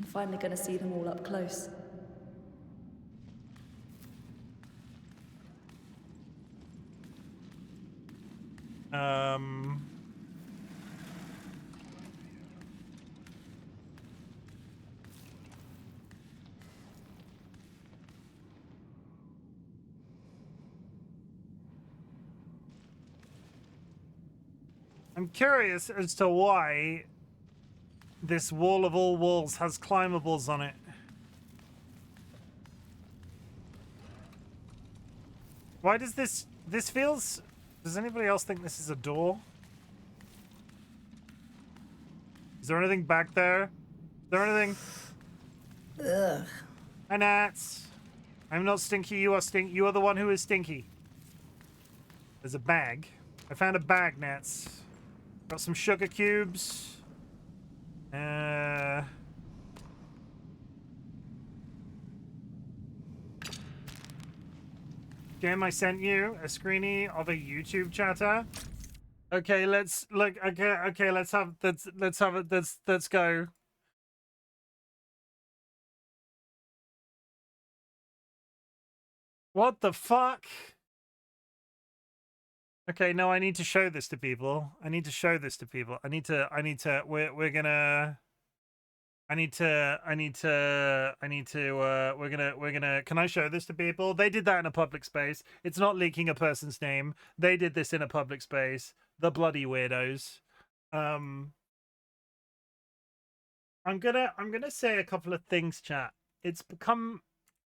finally gonna see them all up close. I'm curious as to why this wall of all walls has climbables on it. Why does this feels... Does anybody else think this is a door? Is there anything back there? Is there anything? Ugh. Hi, Nats. I'm not stinky, you are stink. You are the one who is stinky. There's a bag. I found a bag, Nats. Got some sugar cubes. Jim, I sent you a screenie of a YouTube chatter. Okay, let's look. Okay, let's go. What the fuck? Okay, no, I need to show this to people. I need to show this to people. We're gonna, can I show this to people? They did that in a public space. It's not leaking a person's name. They did this in a public space. The bloody weirdos. I'm gonna say a couple of things, chat.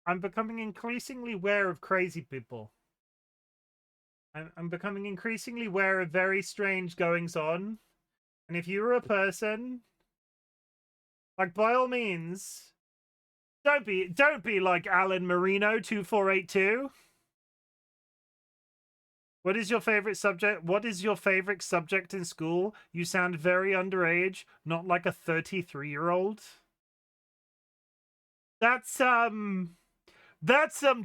I'm becoming increasingly aware of crazy people. I'm becoming increasingly aware of very strange goings on. And if you were a person, like, by all means, don't be like Alan Marino 2482. What is your favorite subject? What is your favorite subject in school? You sound very underage, not like a 33-year-old. That's some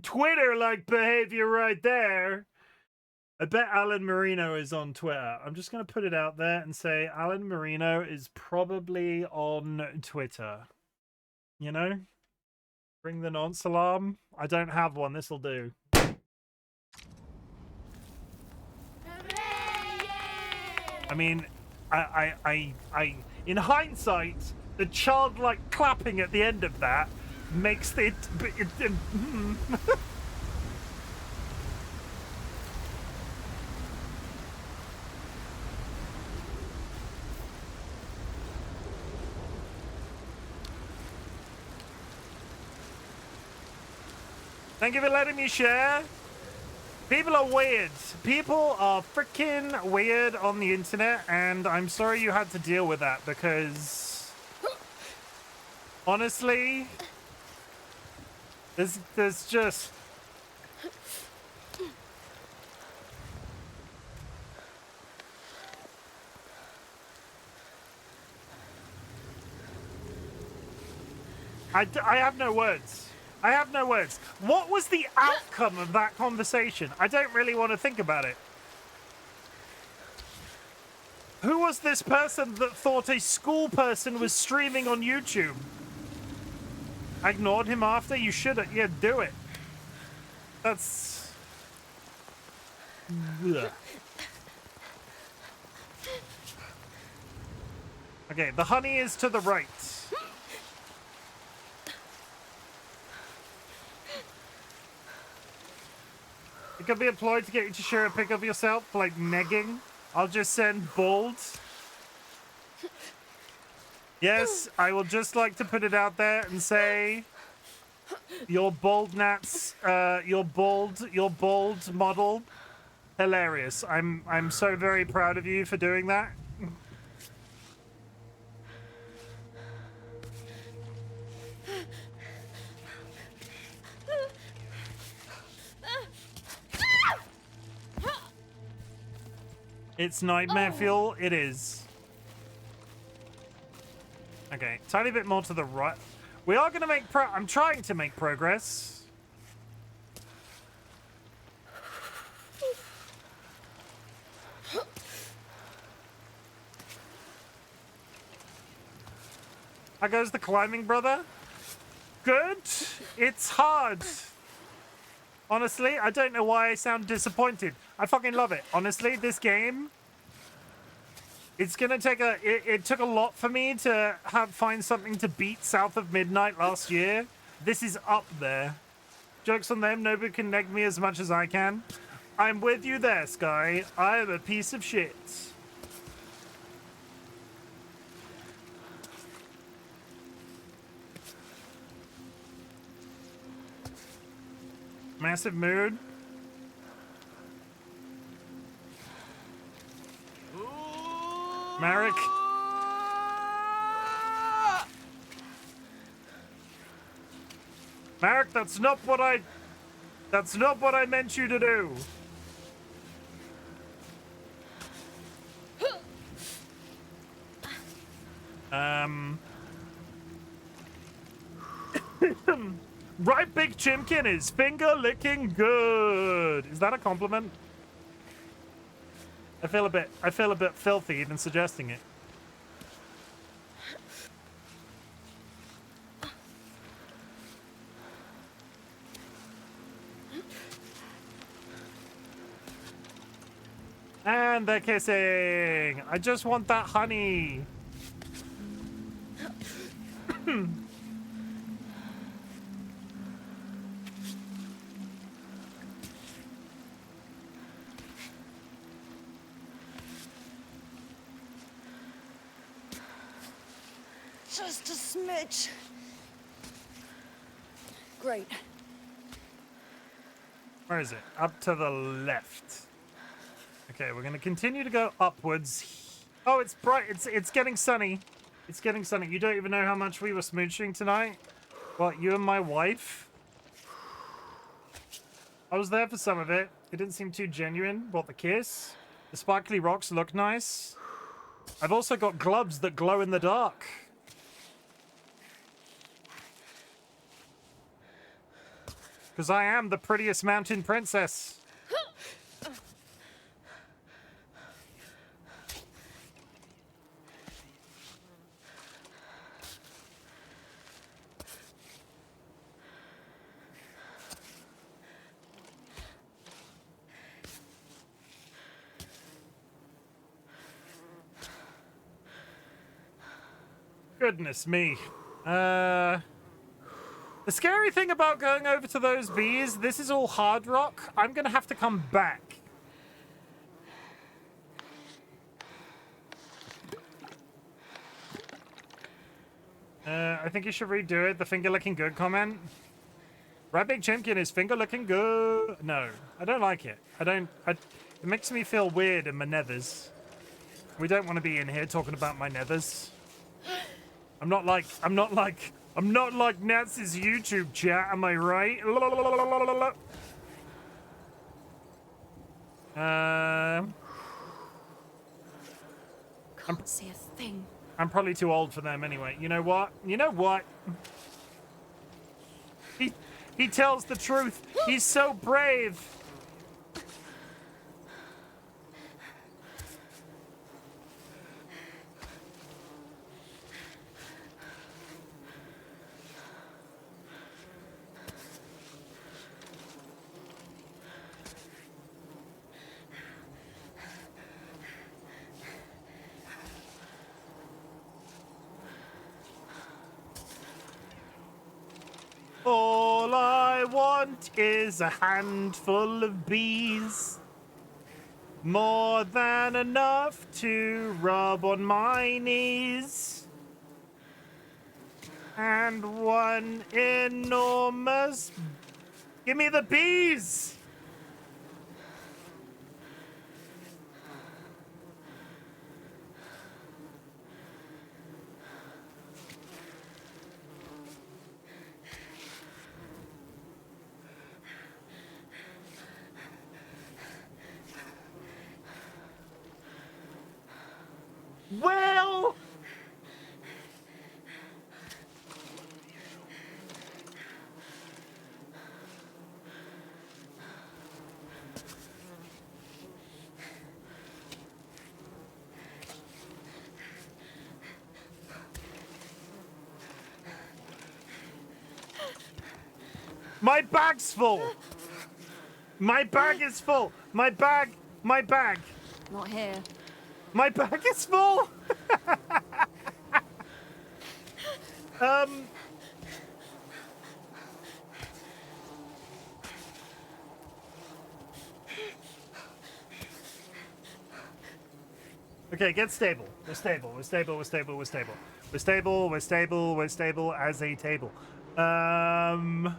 Twitter-like behavior right there. I bet Alan Marino is on Twitter. I'm just going to put it out there and say Alan Marino is probably on Twitter. You know? Ring the nonce alarm. I don't have one. This'll do. I mean, I in hindsight, the childlike clapping at the end of that makes it Thank you for letting me share. People are weird. People are freaking weird on the internet, and I'm sorry you had to deal with that because honestly, there's just I have no words. I have no words. What was the outcome of that conversation? I don't really want to think about it. Who was this person that thought a school person was streaming on YouTube? I ignored him after? You should have. Yeah, do it. That's... Ugh. Okay, the honey is to the right. It could be employed to get you to share a pic of yourself, like negging. I'll just send bald. Yes, I will just like to put it out there and say your bald nats, your bald model, hilarious. I'm so very proud of you for doing that. It's nightmare fuel. It is. Okay, tiny bit more to the right. We are going to make I'm trying to make progress. How goes the climbing, brother? Good. It's hard. Honestly, I don't know why I sound disappointed. I fucking love it. Honestly, this game, it's gonna take it took a lot for me to find something to beat South of Midnight last year. This is up there. Jokes on them, nobody can neg me as much as I can. I'm with you there, Sky. I am a piece of shit. Massive mood. Marek. Marek, that's not what I meant you to do. RightBigChimken is finger licking good. Is that a compliment? I feel a bit filthy even suggesting it. And they're kissing. I just want that honey. Just a smidge. Great. Where is it? Up to the left. Okay, we're gonna continue to go upwards. Oh, it's bright. It's getting sunny. It's getting sunny. You don't even know how much we were smooching tonight. What, you and my wife? I was there for some of it. It didn't seem too genuine. What, the kiss? The sparkly rocks look nice. I've also got gloves that glow in the dark. Because I am the prettiest mountain princess. Goodness me. The scary thing about going over to those bees, this is all hard rock. I'm going to have to come back. I think you should redo it. The finger looking good comment. RightBigChimken is finger looking good. No, I don't like it. It makes me feel weird in my nethers. We don't want to be in here talking about my nethers. I'm not like Nats's YouTube chat, am I right? Can't see a thing. I'm probably too old for them anyway. You know what? You know what? He tells the truth. He's so brave. All I want is a handful of bees. More than enough to rub on my knees. And one enormous... Give me the bees! Well... My bag's full! My bag is full! My bag! Not here. My bag is full! Okay, get stable. We're stable. We're stable. We're stable. We're stable. We're stable. We're stable. We're stable as a table. I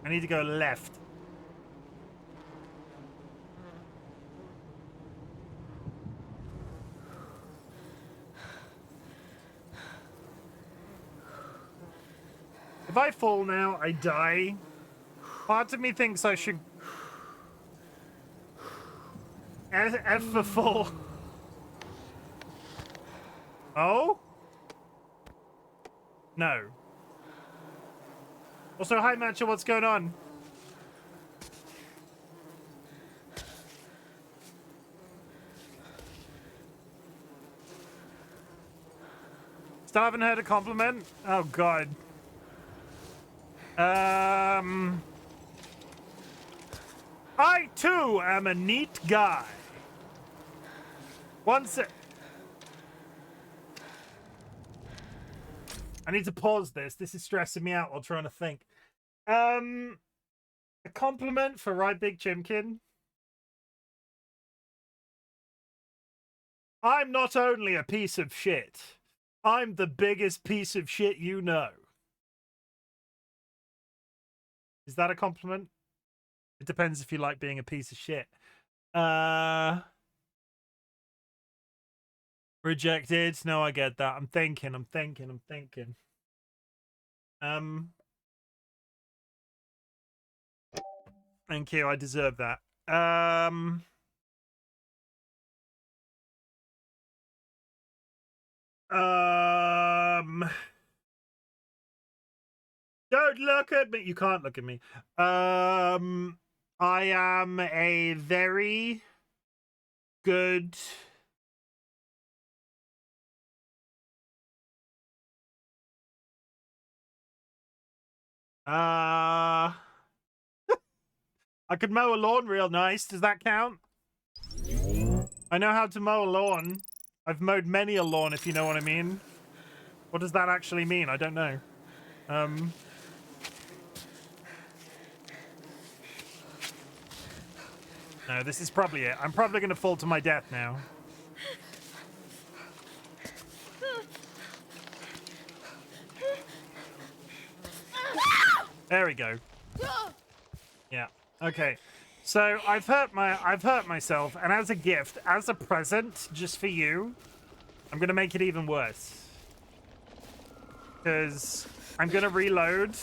need to go left. If I fall now, I die. Part of me thinks I should... F for fall. Oh? No. Also, hi, Matcha, what's going on? Still haven't heard a compliment? Oh, God. I, too, am a neat guy. One sec. I need to pause this. This is stressing me out while trying to think. A compliment for RightBigChimken. I'm not only a piece of shit. I'm the biggest piece of shit you know. Is that a compliment? It depends if you like being a piece of shit. Rejected. No, I get that. I'm thinking. Thank you. I deserve that. Don't look at me. You can't look at me. I am a very good... I could mow a lawn real nice. Does that count? I know how to mow a lawn. I've mowed many a lawn, if you know what I mean. What does that actually mean? I don't know. No, this is probably it. I'm probably going to fall to my death now. There we go. Yeah. Okay. So I've hurt myself, and as a gift, as a present, just for you, I'm gonna make it even worse. Because I'm gonna reload.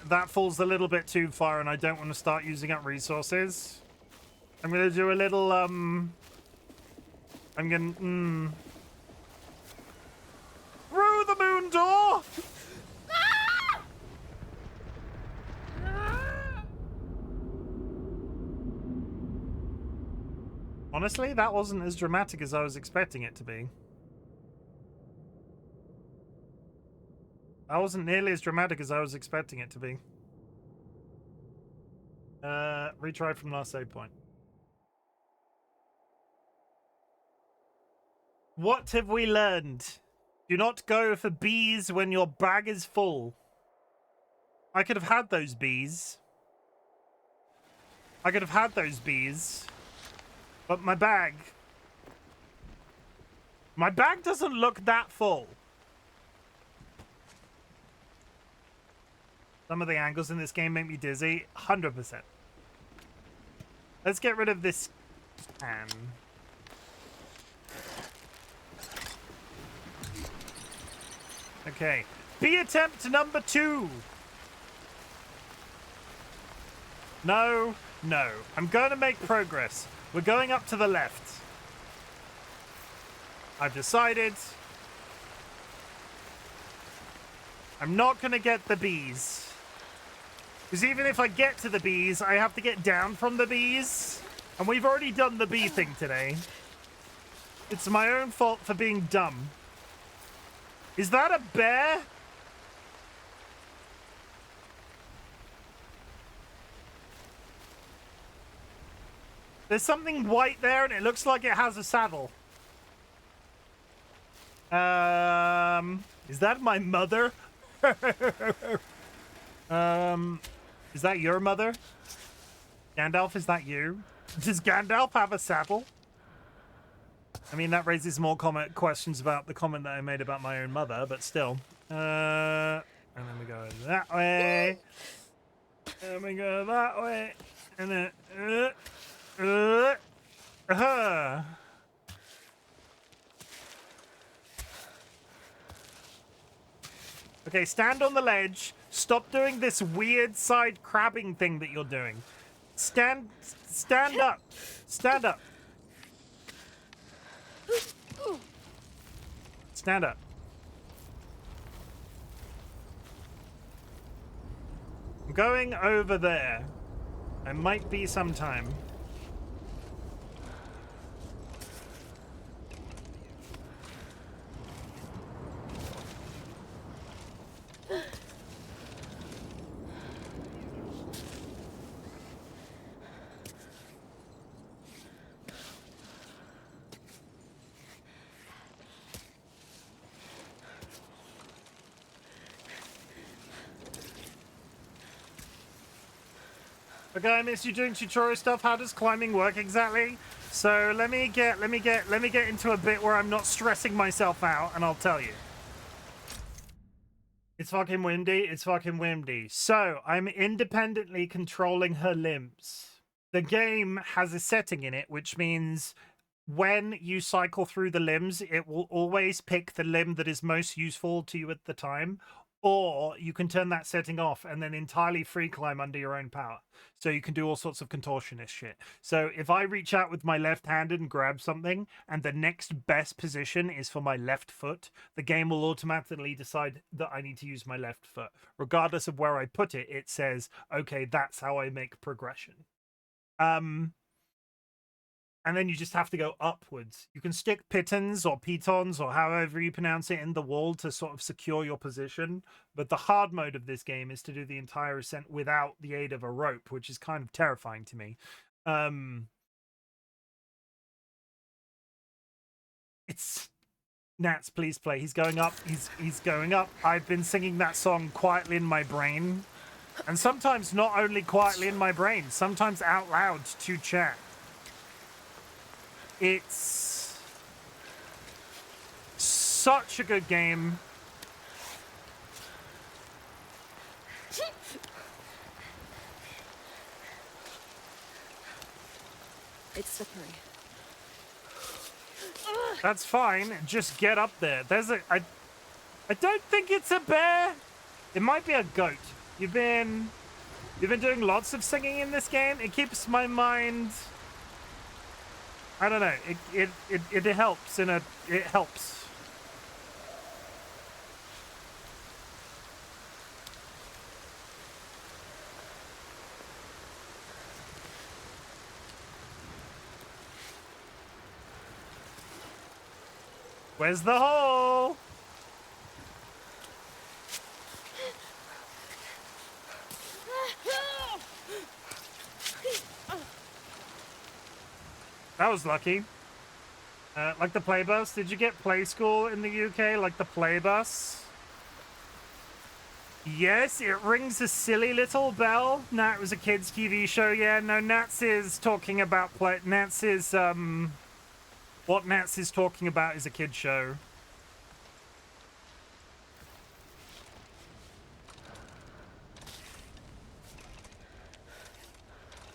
That falls a little bit too far, and I don't want to start using up resources. I'm gonna do a little, I'm gonna, through the moon door! Honestly, that wasn't as dramatic as I was expecting it to be. That wasn't nearly as dramatic as I was expecting it to be. Retry from last save point. What have we learned? Do not go for bees when your bag is full. I could have had those bees. I could have had those bees. But my bag doesn't look that full. Some of the angles in this game make me dizzy. 100%. Let's get rid of this can. Okay. Bee attempt number 2. No, no. I'm going to make progress. We're going up to the left. I've decided I'm not going to get the bees. Because even if I get to the bees, I have to get down from the bees. And we've already done the bee thing today. It's my own fault for being dumb. Is that a bear? There's something white there and it looks like it has a saddle. Is that my mother? Is that your mother? Gandalf, is that you? Does Gandalf have a saddle? I mean, that raises more questions about the comment that I made about my own mother, but still. And then we go that way. And we go that way. And then... Okay, stand on the ledge. Stop doing this weird side crabbing thing that you're doing. Stand up. Stand up. Stand up. I'm going over there. I might be sometime. Okay, I miss you doing tutorial stuff. How does climbing work exactly? So let me get into a bit where I'm not stressing myself out, and I'll tell you. It's fucking windy. It's fucking windy. So I'm independently controlling her limbs. The game has a setting in it, which means when you cycle through the limbs, it will always pick the limb that is most useful to you at the time. Or you can turn that setting off and then entirely free climb under your own power. So you can do all sorts of contortionist shit. So if I reach out with my left hand and grab something, and the next best position is for my left foot, the game will automatically decide that I need to use my left foot. Regardless of where I put it, it says, okay, that's how I make progression. And then you just have to go upwards. You can stick pitons or pitons or however you pronounce it in the wall to sort of secure your position. But the hard mode of this game is to do the entire ascent without the aid of a rope, which is kind of terrifying to me. It's Nats, please play. He's going up. He's going up. I've been singing that song quietly in my brain. And sometimes not only quietly in my brain, sometimes out loud to chat. It's such a good game. It's slippery. That's fine. Just get up there. I don't think it's a bear. It might be a goat. You've been doing lots of singing in this game. It keeps my mind. I don't know. It helps it helps. Where's the hole? That was lucky. Like the play bus. Did you get play school in the UK? Like the play bus? Yes, it rings a silly little bell. No, it was a kids' TV show. Yeah, no, Nats is talking about Nats is, what Nats is talking about is a kid show.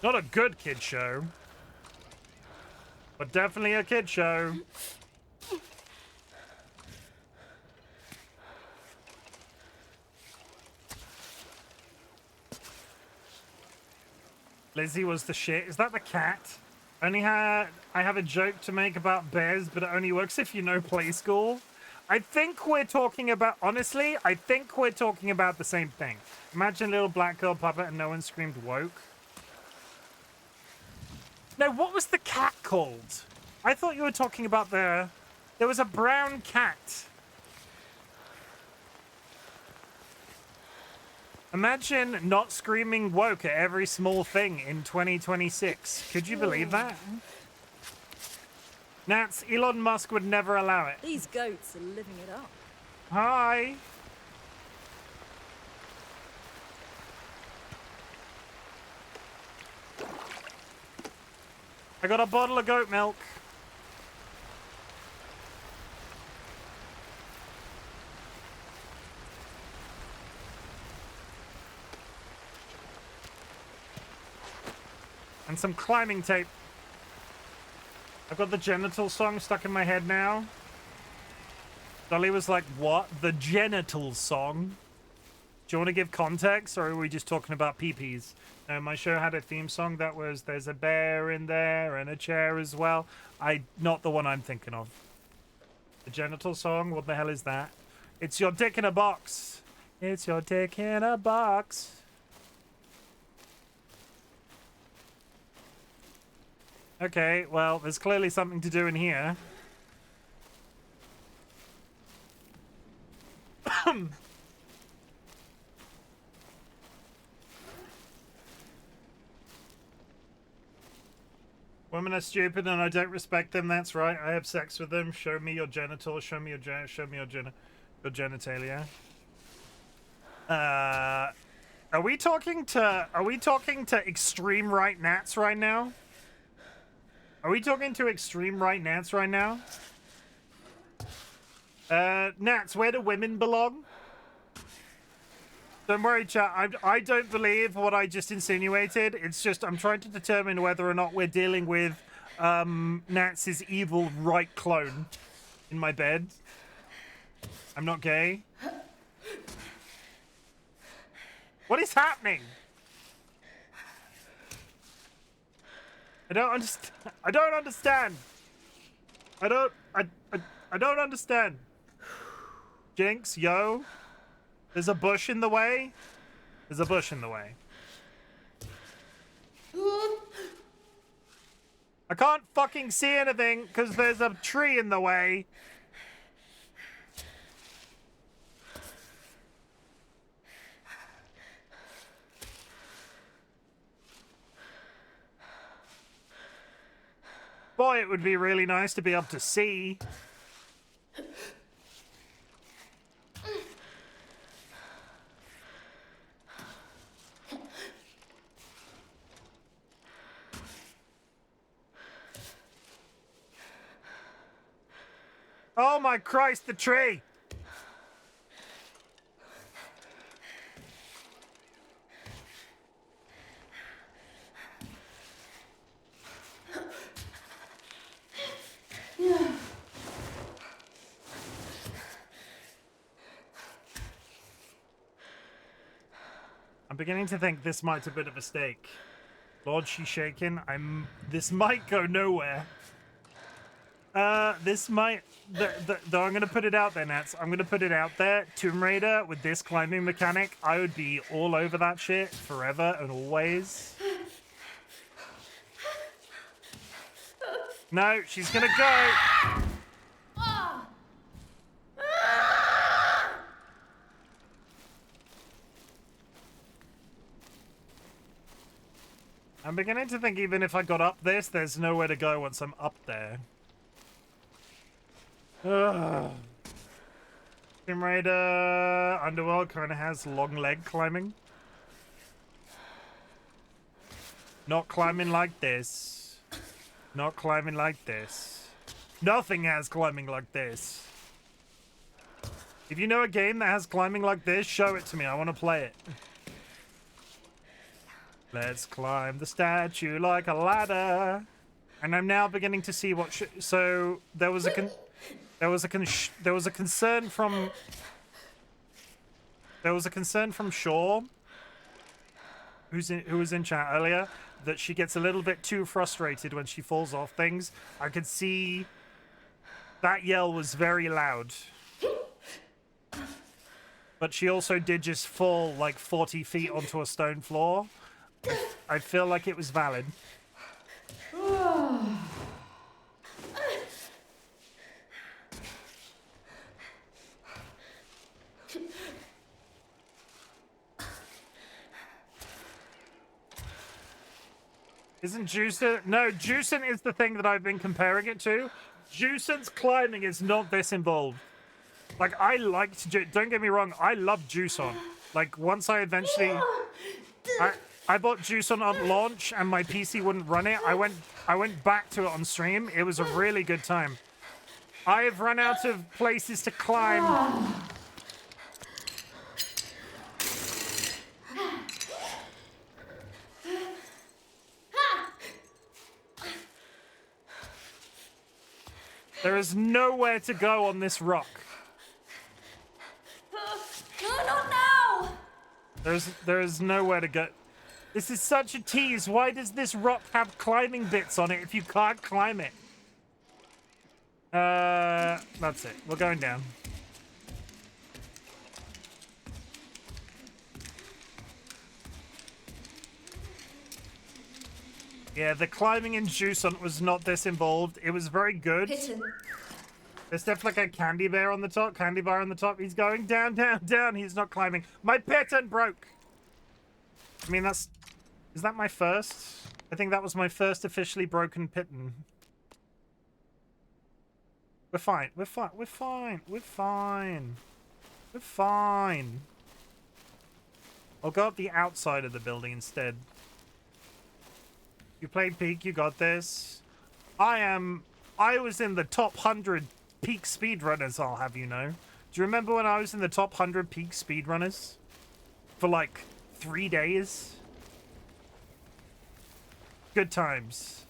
Not a good kid show, but definitely a kid show. Lizzie was the shit. Is that the cat? I have a joke to make about bears, but it only works if you know play school. I think we're talking about, honestly, I think we're talking about the same thing. Imagine a little black girl puppet and no one screamed woke. No, what was the cat called? I thought you were talking about there was a brown cat. Imagine not screaming woke at every small thing in 2026. Could you believe that? Nats, Elon Musk would never allow it. These goats are living it up. Hi. I got a bottle of goat milk. And some climbing tape. I've got the genital song stuck in my head now. Dolly was like, what? The genital song? Do you want to give context, or are we just talking about pee-pees? My show had a theme song that was, there's a bear in there and a chair as well. Not the one I'm thinking of. The genital song? What the hell is that? It's your dick in a box. It's your dick in a box. Okay, well, there's clearly something to do in here. Women are stupid and I don't respect them. That's right. I have sex with them. Show me your genitals. Show me your genitalia. Are we talking to extreme right Nats right now? Are we talking to extreme right Nats right now? Nats, where do women belong? Don't worry, chat. I don't believe what I just insinuated. It's just I'm trying to determine whether or not we're dealing with Nats' evil right clone in my bed. I'm not gay. What is happening? I don't understand. I don't understand. I don't understand. Jinx, yo. There's a bush in the way. There's a bush in the way. I can't fucking see anything because there's a tree in the way. Boy, it would be really nice to be able to see. Oh my Christ, the tree! I'm beginning to think this might have been a mistake. Lord, she's shaking. This might go nowhere. This might... Though I'm going to put it out there, Nats. I'm going to put it out there. Tomb Raider, with this climbing mechanic, I would be all over that shit forever and always. No, she's going to go. I'm beginning to think even if I got up this, there's nowhere to go once I'm up there. Ugh. Tomb Raider Underworld kind of has long leg climbing. Not climbing like this. Not climbing like this. Nothing has climbing like this. If you know a game that has climbing like this, show it to me. I want to play it. Let's climb the statue like a ladder. And I'm now beginning to see what. So there was a concern from Shaw, who was in chat earlier, that she gets a little bit too frustrated when she falls off things. I could see that yell was very loud. But she also did just fall like 40 feet onto a stone floor. I feel like it was valid. Isn't Juicin? No, Juicin is the thing that I've been comparing it to. Juicin's climbing is not this involved. Like, I liked... Don't get me wrong, I love Juicin. Like, once I eventually... I bought Juicin on launch and my PC wouldn't run it. I went back to it on stream. It was a really good time. I've run out of places to climb. There is nowhere to go on this rock. No, not now! There is nowhere to go. This is such a tease. Why does this rock have climbing bits on it if you can't climb it? That's it. We're going down. Yeah, the climbing in Juicin was not this involved. It was very good. Hidden. There's definitely like a candy bear on the top. Candy bar on the top. He's going down, down, down. He's not climbing. My pattern broke. I mean, is that my first? I think that was my first officially broken pitten. We're fine. We're fine. We're fine. We're fine. We're fine. I'll go up the outside of the building instead. You played Peak, you got this. I was in the top 100 Peak speedrunners, I'll have you know. Do you remember when I was in the top 100 Peak speedrunners? For like 3 days? Good times.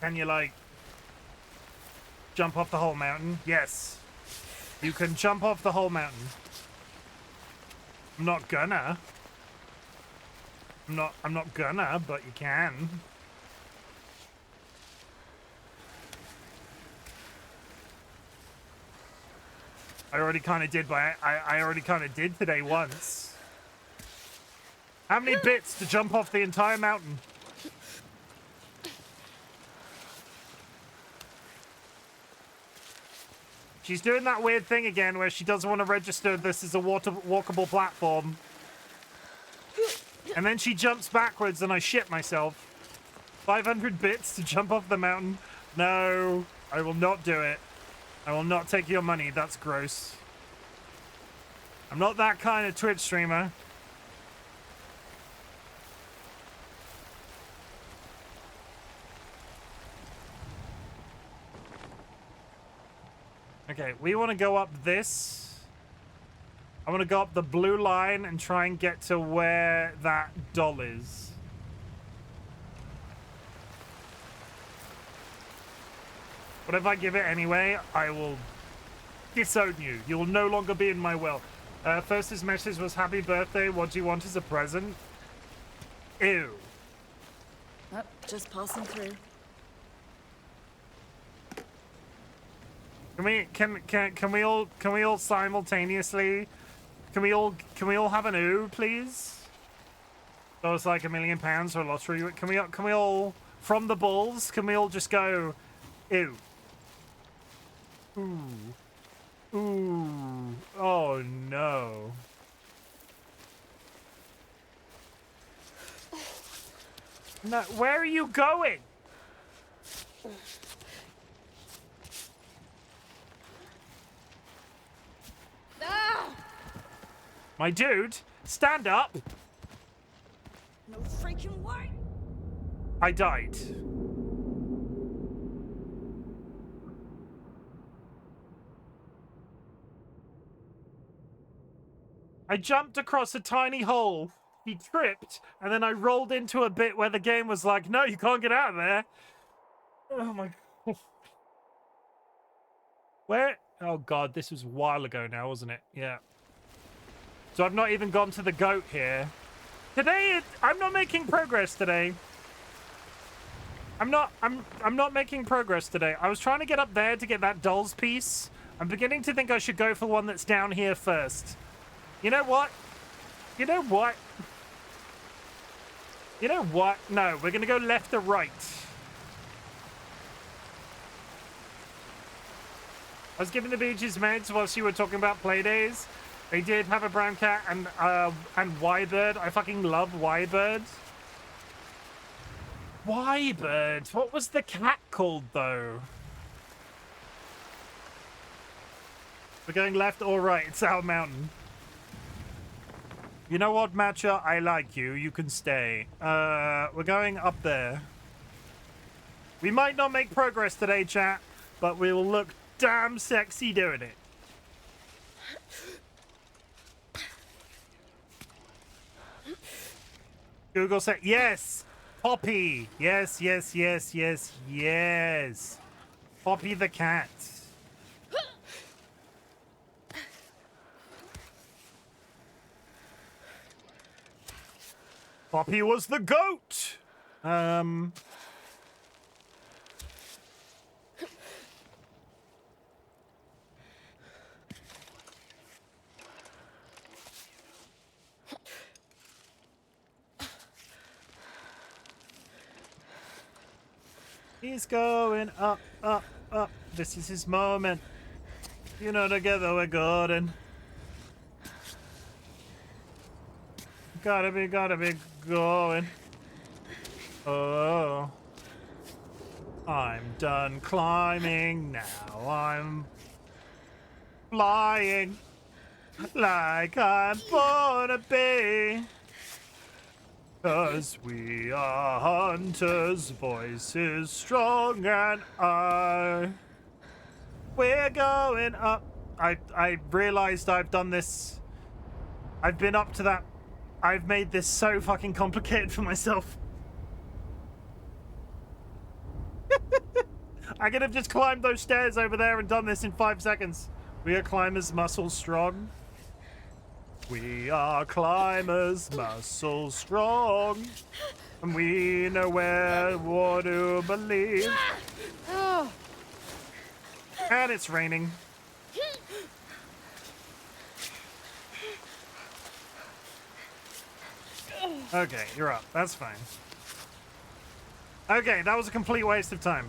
Can you, like, jump off the whole mountain? Yes. You can jump off the whole mountain. I'm not gonna. I'm not gonna, but you can. I already kind of did, but I already kind of did today once. How many bits to jump off the entire mountain? She's doing that weird thing again where she doesn't want to register this as a walkable platform. And then she jumps backwards and I shit myself. 500 bits to jump off the mountain? No, I will not do it. I will not take your money. That's gross. I'm not that kind of Twitch streamer. Okay, we want to go up this. I want to go up the blue line and try and get to where that doll is. But if I give it anyway, I will disown you. You will no longer be in my will. First, his message was happy birthday. What do you want as a present? Ew. Oh, just passing through. Can we all simultaneously? Can we all have an ooh, please? So it's like £1 million or a lottery. Can we all from the balls? Can we all just go ew? Ooh. Ooh. Oh no. No, where are you going? Ah! My dude, stand up. No freaking way! I died. I jumped across a tiny hole. He tripped, and then I rolled into a bit where the game was like, no, you can't get out of there. Oh my god. Where? Oh god, this was a while ago now, wasn't it? Yeah. So I've not even gone to the goat here. Today, I'm not making progress today. I'm not making progress today. I was trying to get up there to get that doll's piece. I'm beginning to think I should go for one that's down here first. You know what? You know what? You know what? No, we're gonna go left or right. I was giving the beaches meds whilst you were talking about playdays. They did have a brown cat and Y-bird. I fucking love Y-bird. Y-bird. What was the cat called though? We're going left or right. It's our mountain. You know what, Matcha? I like you. You can stay. We're going up there. We might not make progress today, chat, but we will look damn sexy doing it. Google said, yes, Poppy. Yes, yes, yes, yes, yes. Poppy the cat. Poppy was the goat. He's going up, up, up. This is his moment. You know, together we're golden. Gotta be going. Oh. I'm done climbing now. I'm flying like I'm born to be. 'Cause we are hunters, voices strong and we're going up. I realized I've done this. I've been up to that. I've made this so fucking complicated for myself. I could have just climbed those stairs over there and done this in 5 seconds. We are climbers, muscles strong. We are climbers, muscles strong. And we know what to believe. And it's raining. Okay, you're up. That's fine. Okay, that was a complete waste of time.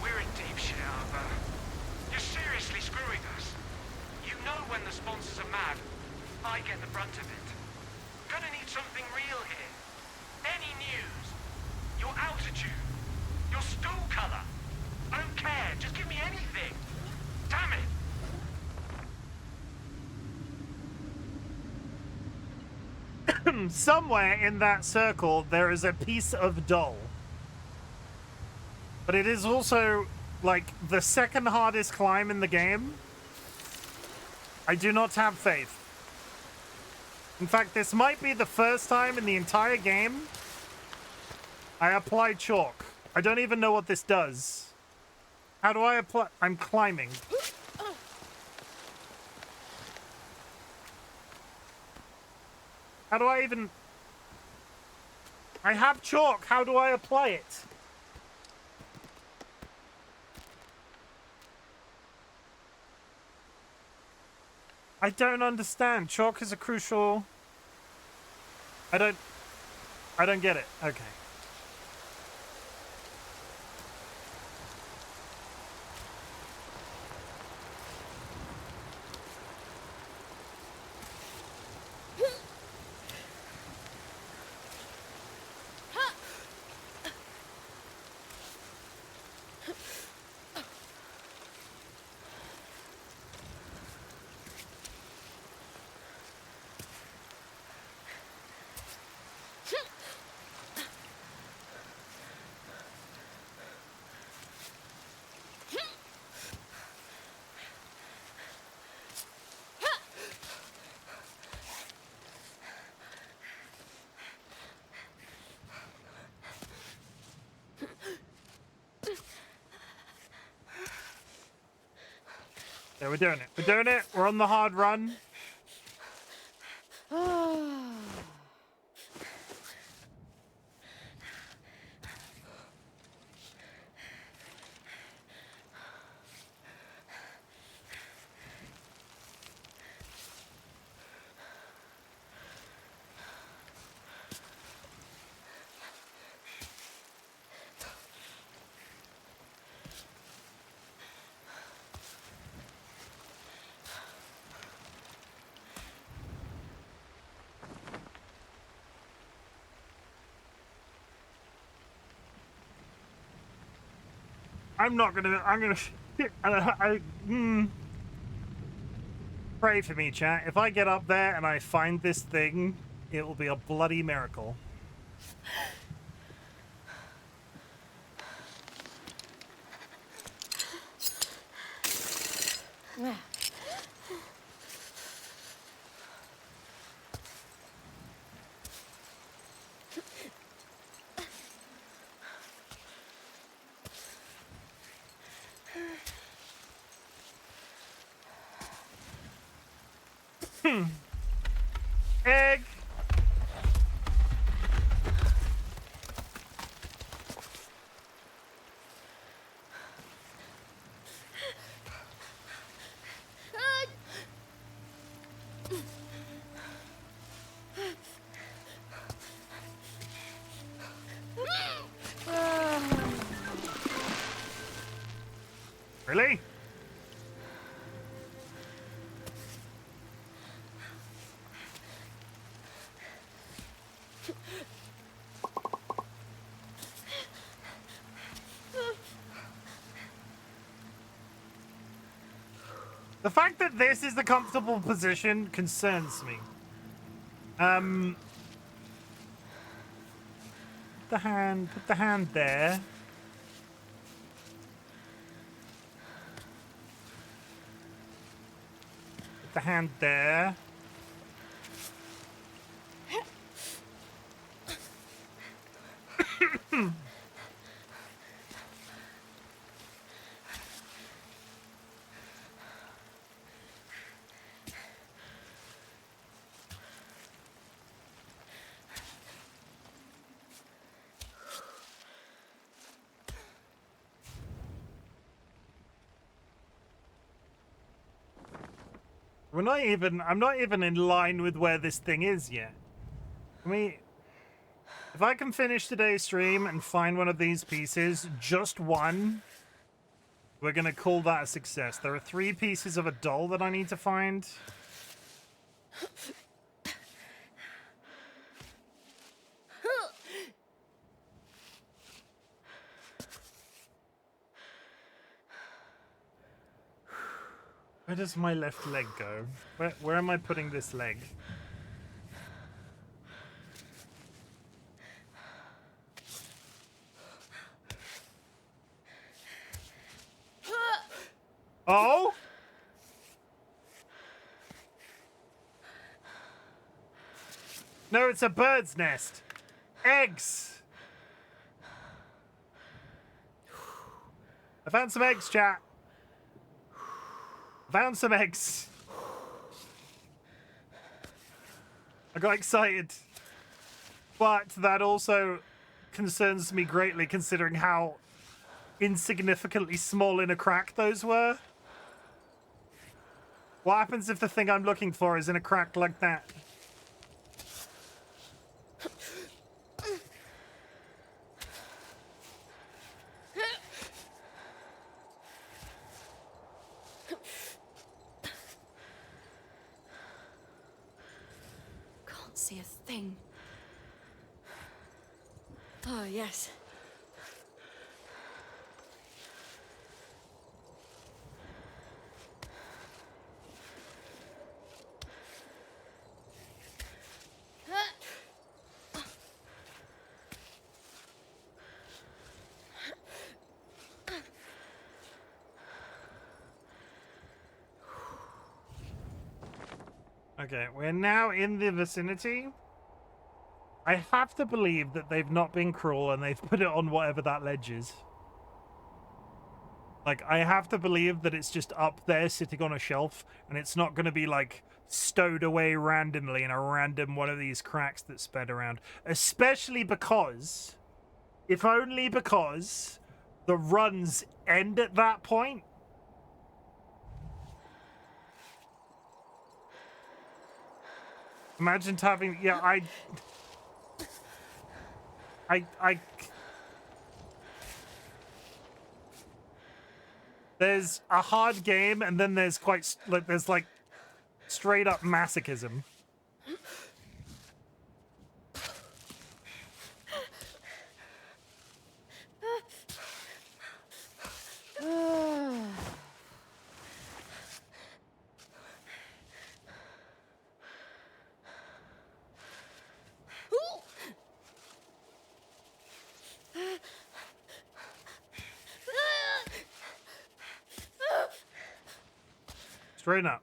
We're in deep shit, Arthur. You're seriously screwing us. You know when the sponsors are mad, I get the brunt of it. Gonna need something real here. Any news. Your altitude. Your stool color. I don't care. Just give me anything. Damn it. Somewhere in that circle, there is a piece of doll. But it is also, like, the second hardest climb in the game. I do not have faith. In fact, this might be the first time in the entire game I apply chalk. I don't even know what this does. How do I apply? I'm climbing. How do I even... I have chalk. How do I apply it? I don't understand. Chalk is a crucial... I don't get it. Okay. Yeah, we're doing it. We're doing it. We're on the hard run. I'm gonna pray for me, chat. If I get up there and I find this thing, it will be a bloody miracle. Egg. Really? The fact that this is the comfortable position concerns me. Put the hand there. Put the hand there. I'm not even in line with where this thing is yet. I mean, if I can finish today's stream and find one of these pieces, just one, we're gonna call that a success. There are 3 pieces of a doll that I need to find. Where does my left leg go? Where am I putting this leg? No, it's a bird's nest. Eggs. I found some eggs, chat. Found some eggs. I got excited. But that also concerns me greatly considering how insignificantly small in a crack those were. What happens if the thing I'm looking for is in a crack like that? Can't see a thing. Oh, yes. Okay, we're now in the vicinity. I have to believe that they've not been cruel and they've put it on whatever that ledge is. Like, I have to believe that it's just up there sitting on a shelf and it's not going to be, like, stowed away randomly in a random one of these cracks that sped around. Especially because, if only because, the runs end at that point. Imagine having, yeah, there's a hard game, and then there's there's like straight up masochism.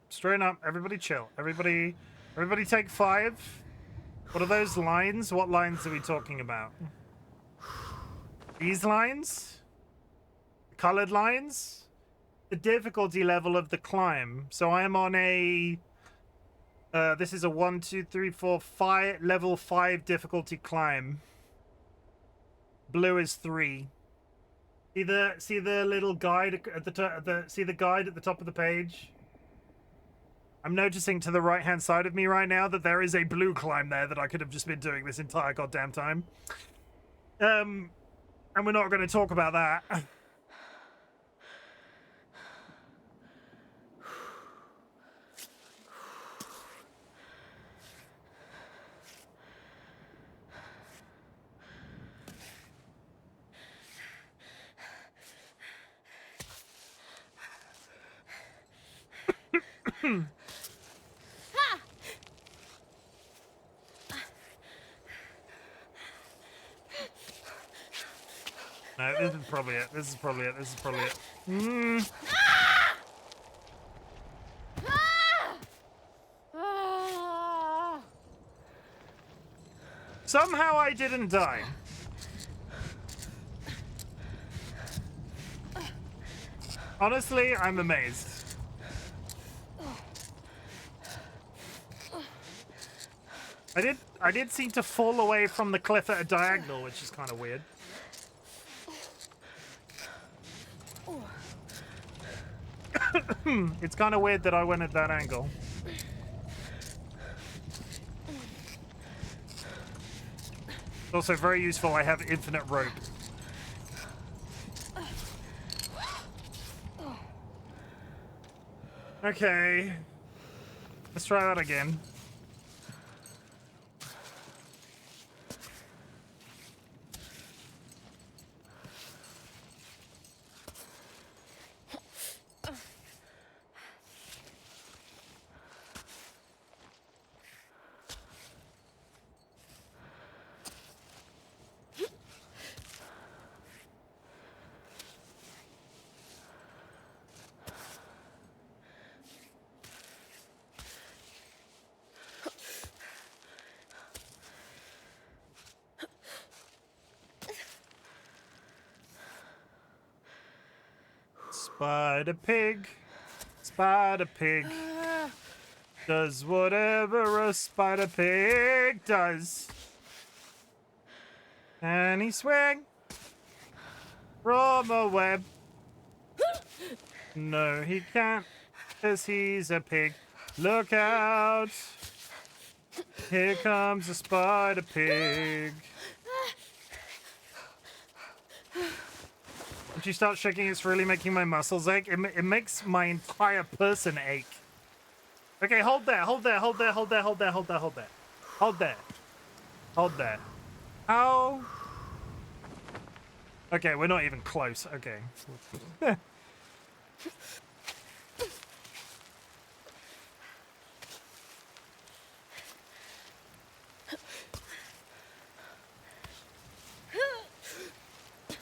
Straighten up. Everybody chill. Everybody take 5. What are those lines? What lines are we talking about? These lines? The colored lines? The difficulty level of the climb. So I am on a... this is a 1, 2, 3, 4, 5... level 5 difficulty climb. Blue is 3. See the little guide at the top? See the guide at the top of the page? I'm noticing to the right-hand side of me right now that there is a blue climb there that I could have just been doing this entire goddamn time. And we're not going to talk about that. No, this is probably it. This is probably it. Somehow I didn't die. Honestly, I'm amazed. I did seem to fall away from the cliff at a diagonal, which is kind of weird. It's kind of weird that I went at that angle. It's also very useful. I have infinite rope. Okay. Let's try that again. Spider pig. Spider pig. Does whatever a spider pig does. Can he swing from a web? No, he can't, 'cause he's a pig. Look out. Here comes a spider pig. When she starts shaking, it's really making my muscles ache. It makes my entire person ache. Okay, hold there, hold there, hold there, hold there, hold there, hold there, hold there. Hold there. Hold there. How? Okay, we're not even close. Okay.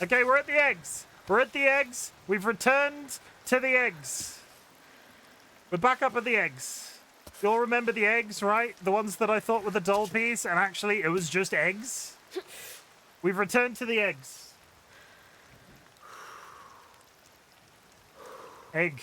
Okay, we're at the eggs. We're at the eggs. We've returned to the eggs. We're back up at the eggs. You all remember the eggs, right? The ones that I thought were the doll piece, and actually it was just eggs. We've returned to the eggs. Egg.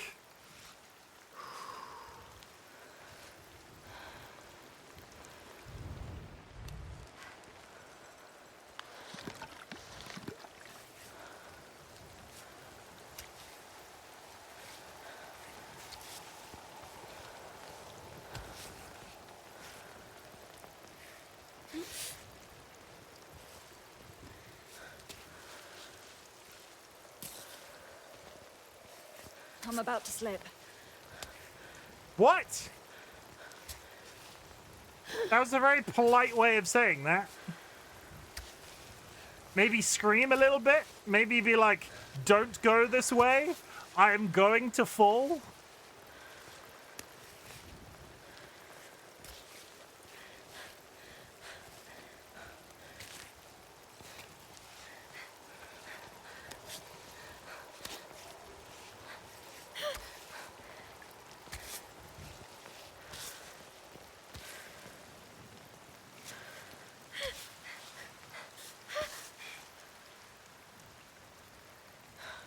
I'm about to slip. What? That was a very polite way of saying that. Maybe scream a little bit. Maybe be like, don't go this way. I am going to fall.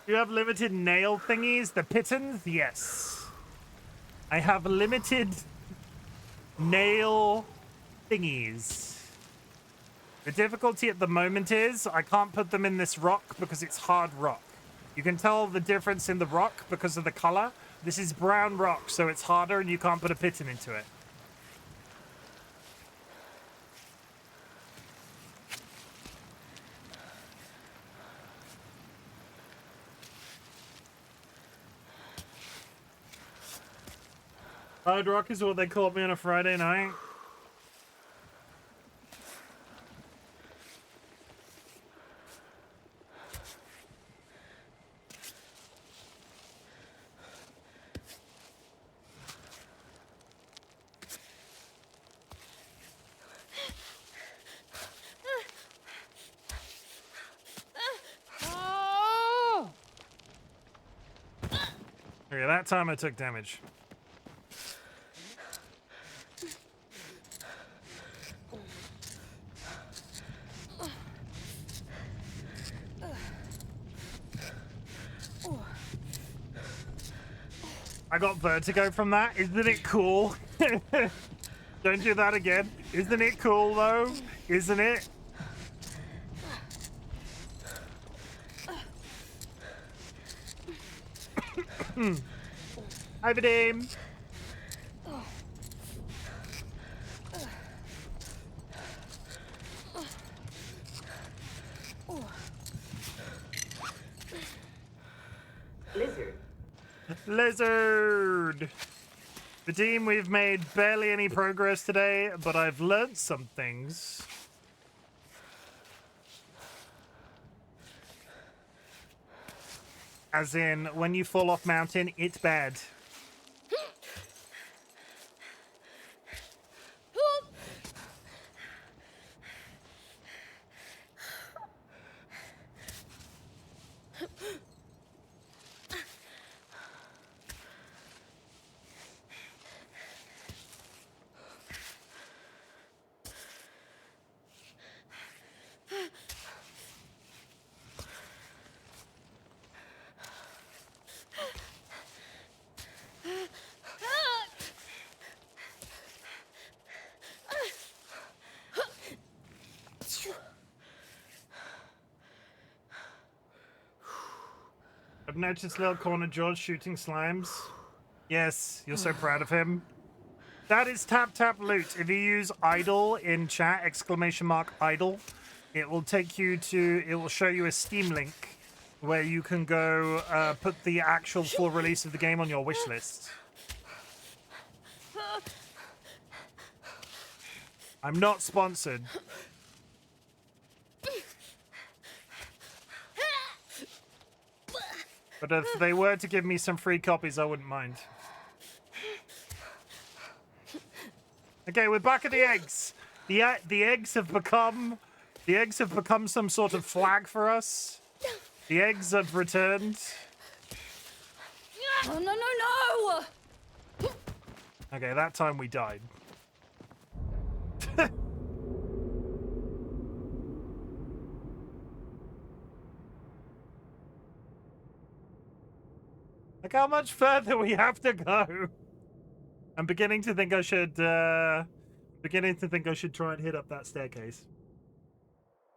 You have limited nail thingies? The pittons? Yes. I have limited nail thingies. The difficulty at the moment is I can't put them in this rock because it's hard rock. You can tell the difference in the rock because of the color. This is brown rock, so it's harder and you can't put a pitton into it. Hard rock is what they called me on a Friday night. Okay, that time I took damage. I got vertigo from that. Isn't it cool? Don't do that again. Isn't it cool, though? Isn't it? Hi, Vadim. Lizard! The team, we've made barely any progress today, but I've learnt some things. As in, when you fall off mountain, it's bad. I've noticed little corner George shooting slimes. Yes, you're so proud of him. That is tap tap loot. If you use idle in chat, exclamation mark idle, it will take you to, it will show you a Steam link where you can go put the actual full release of the game on your wish list. I'm not sponsored. But if they were to give me some free copies, I wouldn't mind. Okay, we're back at the eggs. The eggs have become some sort of flag for us. The eggs have returned. Oh, no, no, no! Okay, that time we died. Look how much further we have to go. I'm beginning to think I should try and hit up that staircase.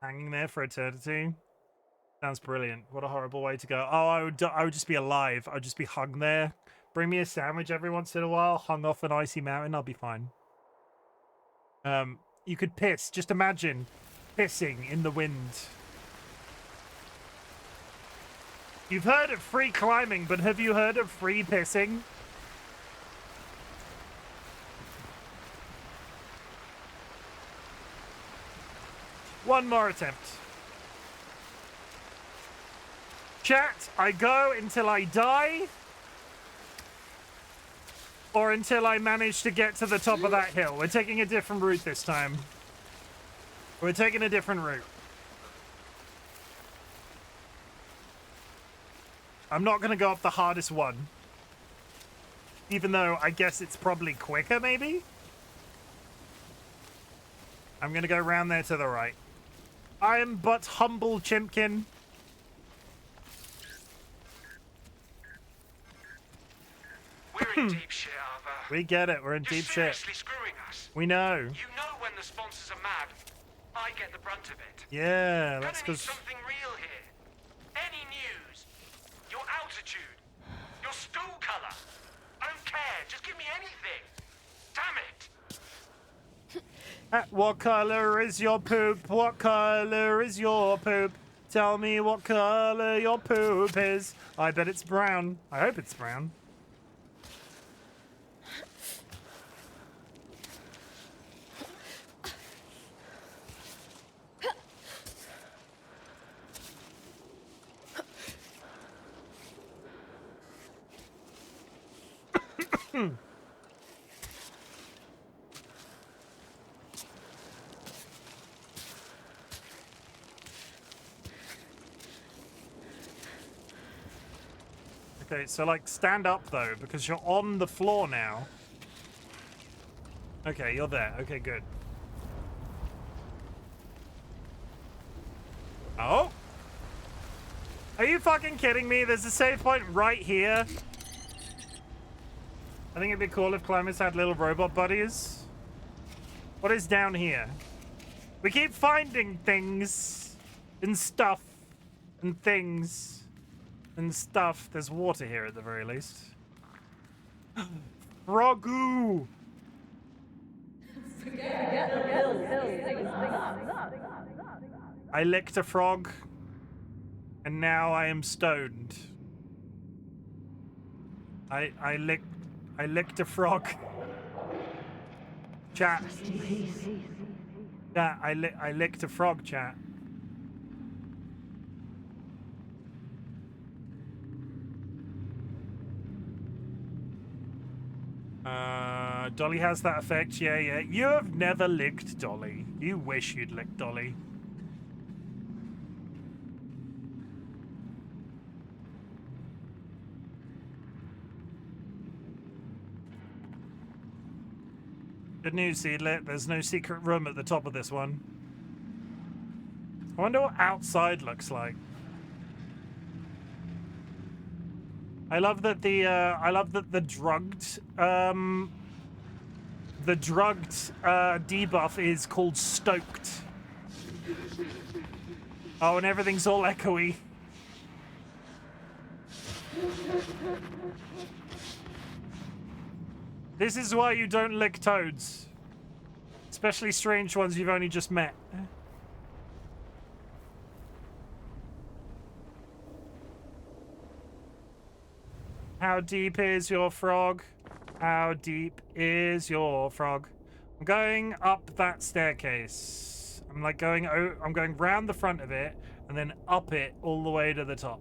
Hanging there for eternity. Sounds brilliant. What a horrible way to go. Oh, I would just be alive. I would just be hung there. Bring me a sandwich every once in a while, hung off an icy mountain, I'll be fine. You could piss. Just imagine pissing in the wind. You've heard of free climbing, but have you heard of free pissing? One more attempt. Chat, I go until I die, or until I manage to get to the top of that hill. We're taking a different route this time. We're taking a different route. I'm not going to go up the hardest one. Even though I guess it's probably quicker, maybe? I'm going to go round there to the right. I am but humble Chimken. We're in deep shit, Arthur. We get it. We're in deep shit. You're seriously screwing us. We know. You know when the sponsors are mad, I get the brunt of it. Yeah, Gonna that's need because... something real here. Any news? Your altitude? Your stool color? I don't care. Just give me anything. Damn it. What color is your poop? What color is your poop? Tell me what color your poop is. I bet it's brown. I hope it's brown. Okay, so like stand up though, because you're on the floor now. Okay, you're there. Okay, good. Oh? Are you fucking kidding me? There's a save point right here. I think it'd be cool if climbers had little robot buddies. What is down here? We keep finding things and stuff and things and stuff. There's water here at the very least. Frogoo! I licked a frog, and now I am stoned. I licked a frog. Chat. Chat, I licked a frog, chat. Dolly has that effect. Yeah, yeah. You have never licked Dolly. You wish you'd licked Dolly. Good news, Seedlet. There's no secret room at the top of this one. I wonder what outside looks like. I love that the drugged debuff is called stoked. Oh, and everything's all echoey. This is why you don't lick toads. Especially strange ones you've only just met. How deep is your frog? How deep is your frog? I'm going up that staircase. I'm like going I'm going round the front of it and then up it all the way to the top.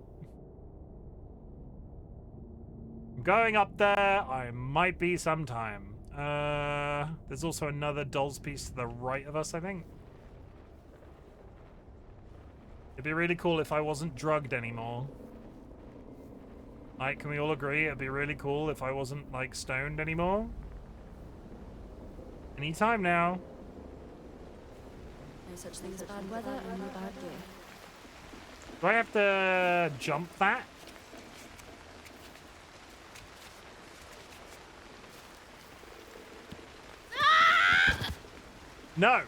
I'm going up there. I might be sometime. There's also another doll's piece to the right of us, I think. It'd be really cool if I wasn't drugged anymore. Like, can we all agree it'd be really cool if I wasn't, like, stoned anymore? Anytime now. No such thing as bad weather, only bad gear. Do I have to jump that? No.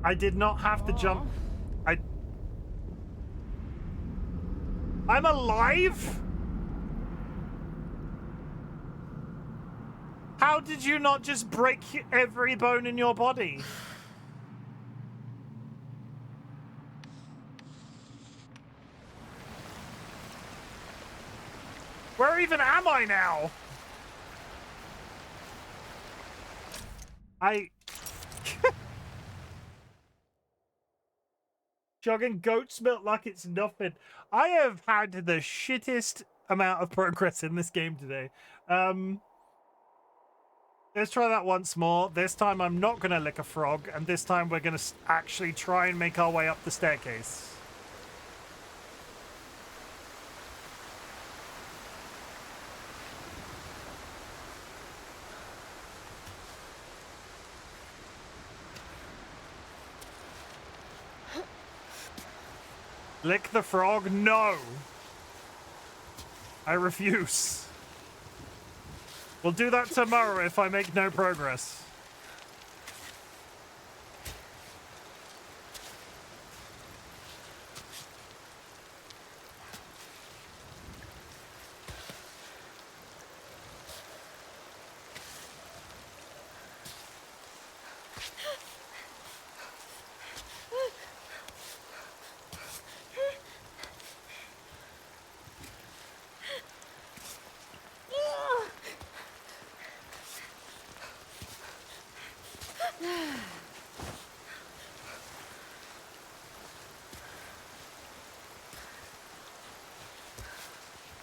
I did not have to jump. I'm alive? How did you not just break every bone in your body? Where even am I now? Jogging goat's milk like it's nothing. I have had the shittest amount of progress in this game today. Let's try that once more. This time I'm not going to lick a frog, and this time we're going to actually try and make our way up the staircase. Lick the frog? No! I refuse. We'll do that tomorrow if I make no progress.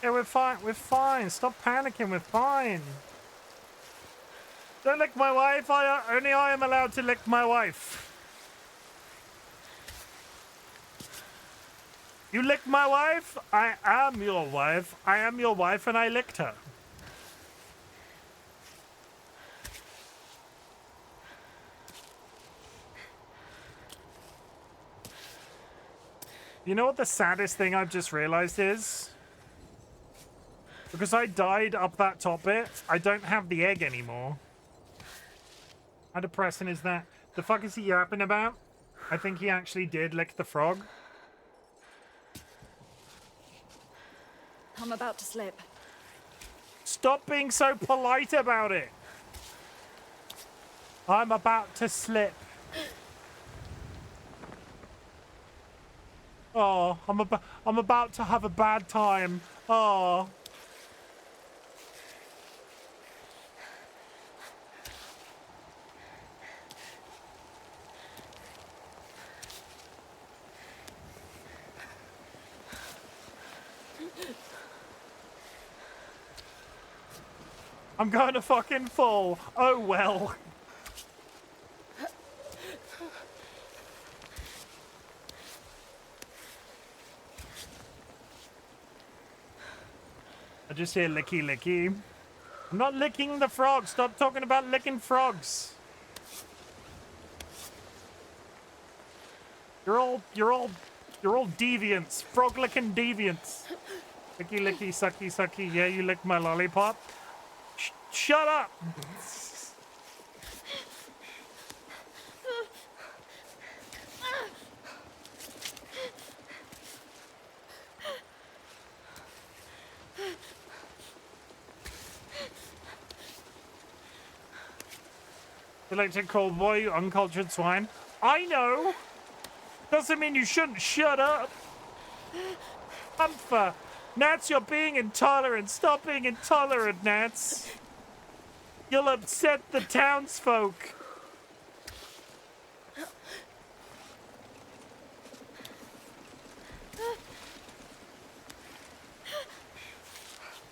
Yeah, we're fine. We're fine. Stop panicking. We're fine. Don't lick my wife. Only I am allowed to lick my wife. You lick my wife? I am your wife. I am your wife and I licked her. You know what the saddest thing I've just realized is? Because I died up that top bit, I don't have the egg anymore. How depressing is that? The fuck is he yapping about? I think he actually did lick the frog. I'm about to slip. Stop being so polite about it. I'm about to slip. Oh, I'm about to have a bad time. Oh. I'm going to fucking fall. Oh well. I just hear licky licky. I'm not licking the frog. Stop talking about licking frogs. You're all deviants. Frog licking deviants. Licky licky sucky sucky. Yeah, you lick my lollipop. Shut up! You like to call boy, you uncultured swine. I know. Doesn't mean you shouldn't shut up. Humpher. Nats, you're being intolerant. Stop being intolerant, Nats. You'll upset the townsfolk.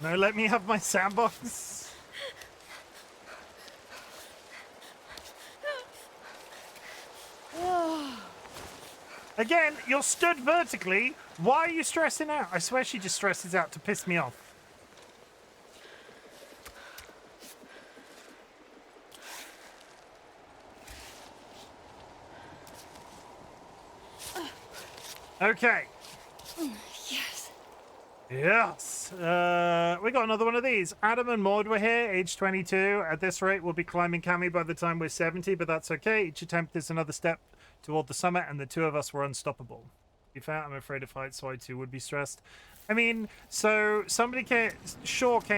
No, let me have my sandbox. Again, you're stood vertically. Why are you stressing out? I swear she just stresses out to piss me off. Okay. Yes. Yes. We got another one of these. Adam and Maud were here, age 22. At this rate, we'll be climbing Cami by the time we're 70, but that's okay. Each attempt is another step toward the summit, and the two of us were unstoppable. To be fair, I'm afraid of heights, so I too would be stressed. I mean, so somebody came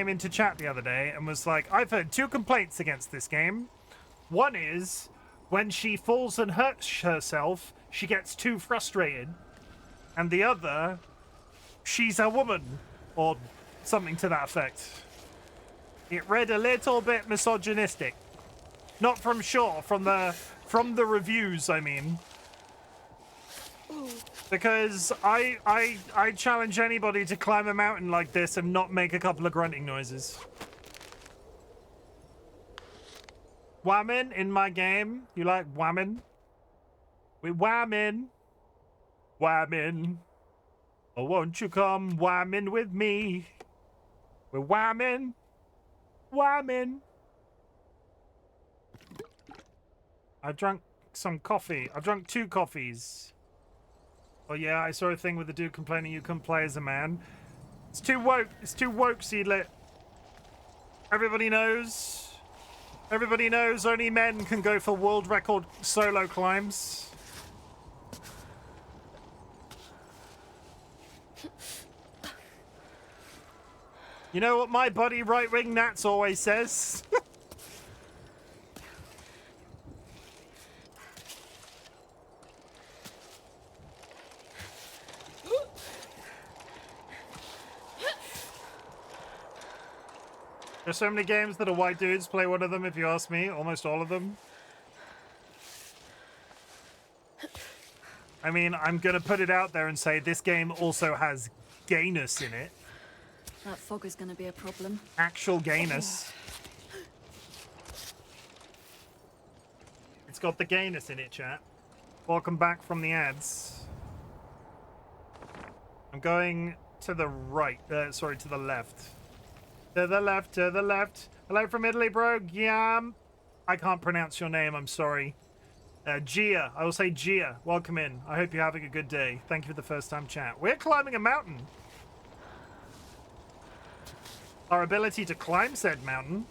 into chat the other day and was like, I've heard 2 complaints against this game. One is, when she falls and hurts herself, she gets too frustrated. And the other, she's a woman, or something to that effect. It read a little bit misogynistic. Not from Shaw, from the reviews, I mean. Because I challenge anybody to climb a mountain like this and not make a couple of grunting noises. Whamming in my game? You like whamming? We whamming. Whamming. Oh, won't you come whamming with me? We're whamming. Whamming. I've drunk some coffee. I've drunk 2 coffees. Oh yeah, I saw a thing with the dude complaining you couldn't play as a man. It's too woke. It's too woke, Seedlit. Everybody knows. Everybody knows only men can go for world record solo climbs. You know what my buddy Right Wing Nats always says? There's so many games that are white dudes. Play one of them if you ask me. Almost all of them. I mean, I'm going to put it out there and say this game also has gayness in it. That fog is going to be a problem. Actual gayness. It's got the gayness in it, chat. Welcome back from the ads. I'm going to the right. Sorry, to the left. To the left, to the left. Hello from Italy, bro. Giam. I can't pronounce your name, I'm sorry. Gia. I will say Gia. Welcome in. I hope you're having a good day. Thank you for the first time chat. We're climbing a mountain. Our ability to climb said mountain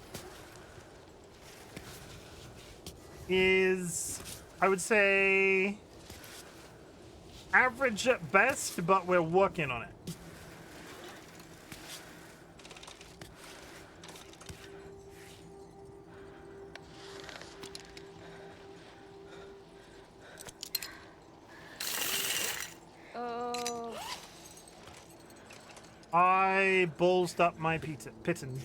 is, I would say, average at best, but we're working on it. I ballsed up my pitten.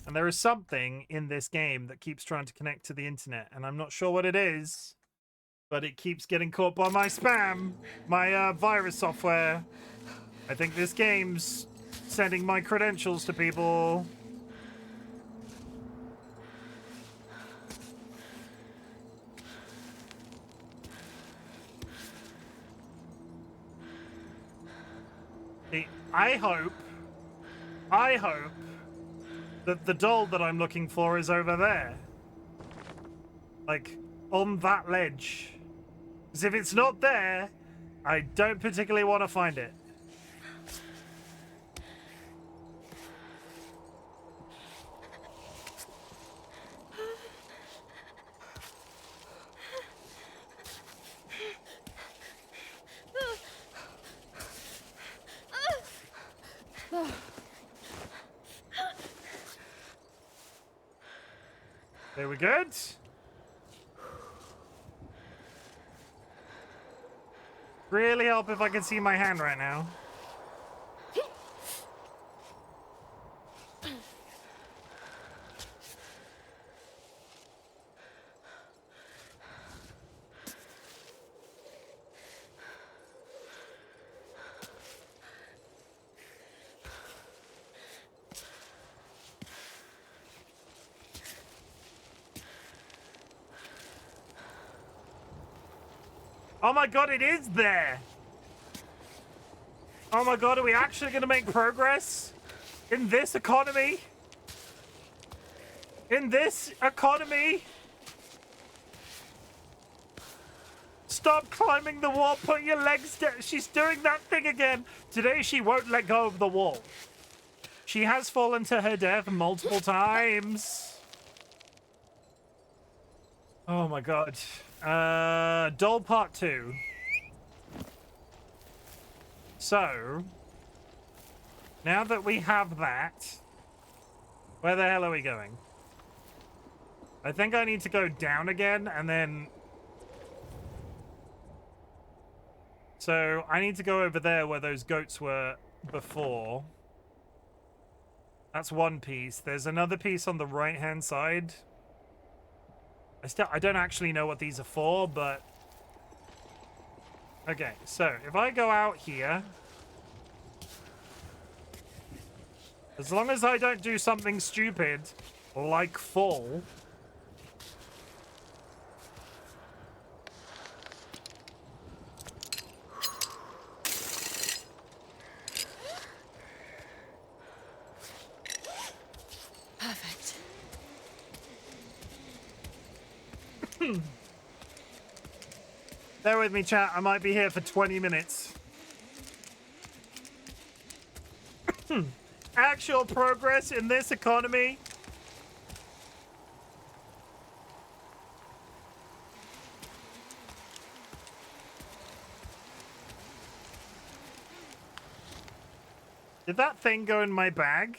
And there is something in this game that keeps trying to connect to the internet, and I'm not sure what it is, but it keeps getting caught by my spam, my virus software. I think this game's sending my credentials to people. I hope that the doll that I'm looking for is over there. Like, on that ledge. Because if it's not there, I don't particularly want to find it. There we good. Really help if I can see my hand right now. Oh my god, it is there! Oh my god, are we actually going to make progress? In this economy? In this economy? Stop climbing the wall, put your legs down. She's doing that thing again. Today she won't let go of the wall. She has fallen to her death multiple times. Oh my god. Doll part 2. So, now that we have that, where the hell are we going? I think I need to go down again and then... So, I need to go over there where those goats were before. That's one piece. There's another piece on the right-hand side. I don't actually know what these are for, but... Okay, so if I go out here... As long as I don't do something stupid, like fall... Perfect. Bear with me, chat. I might be here for 20 minutes. Actual progress in this economy. Did that thing go in my bag?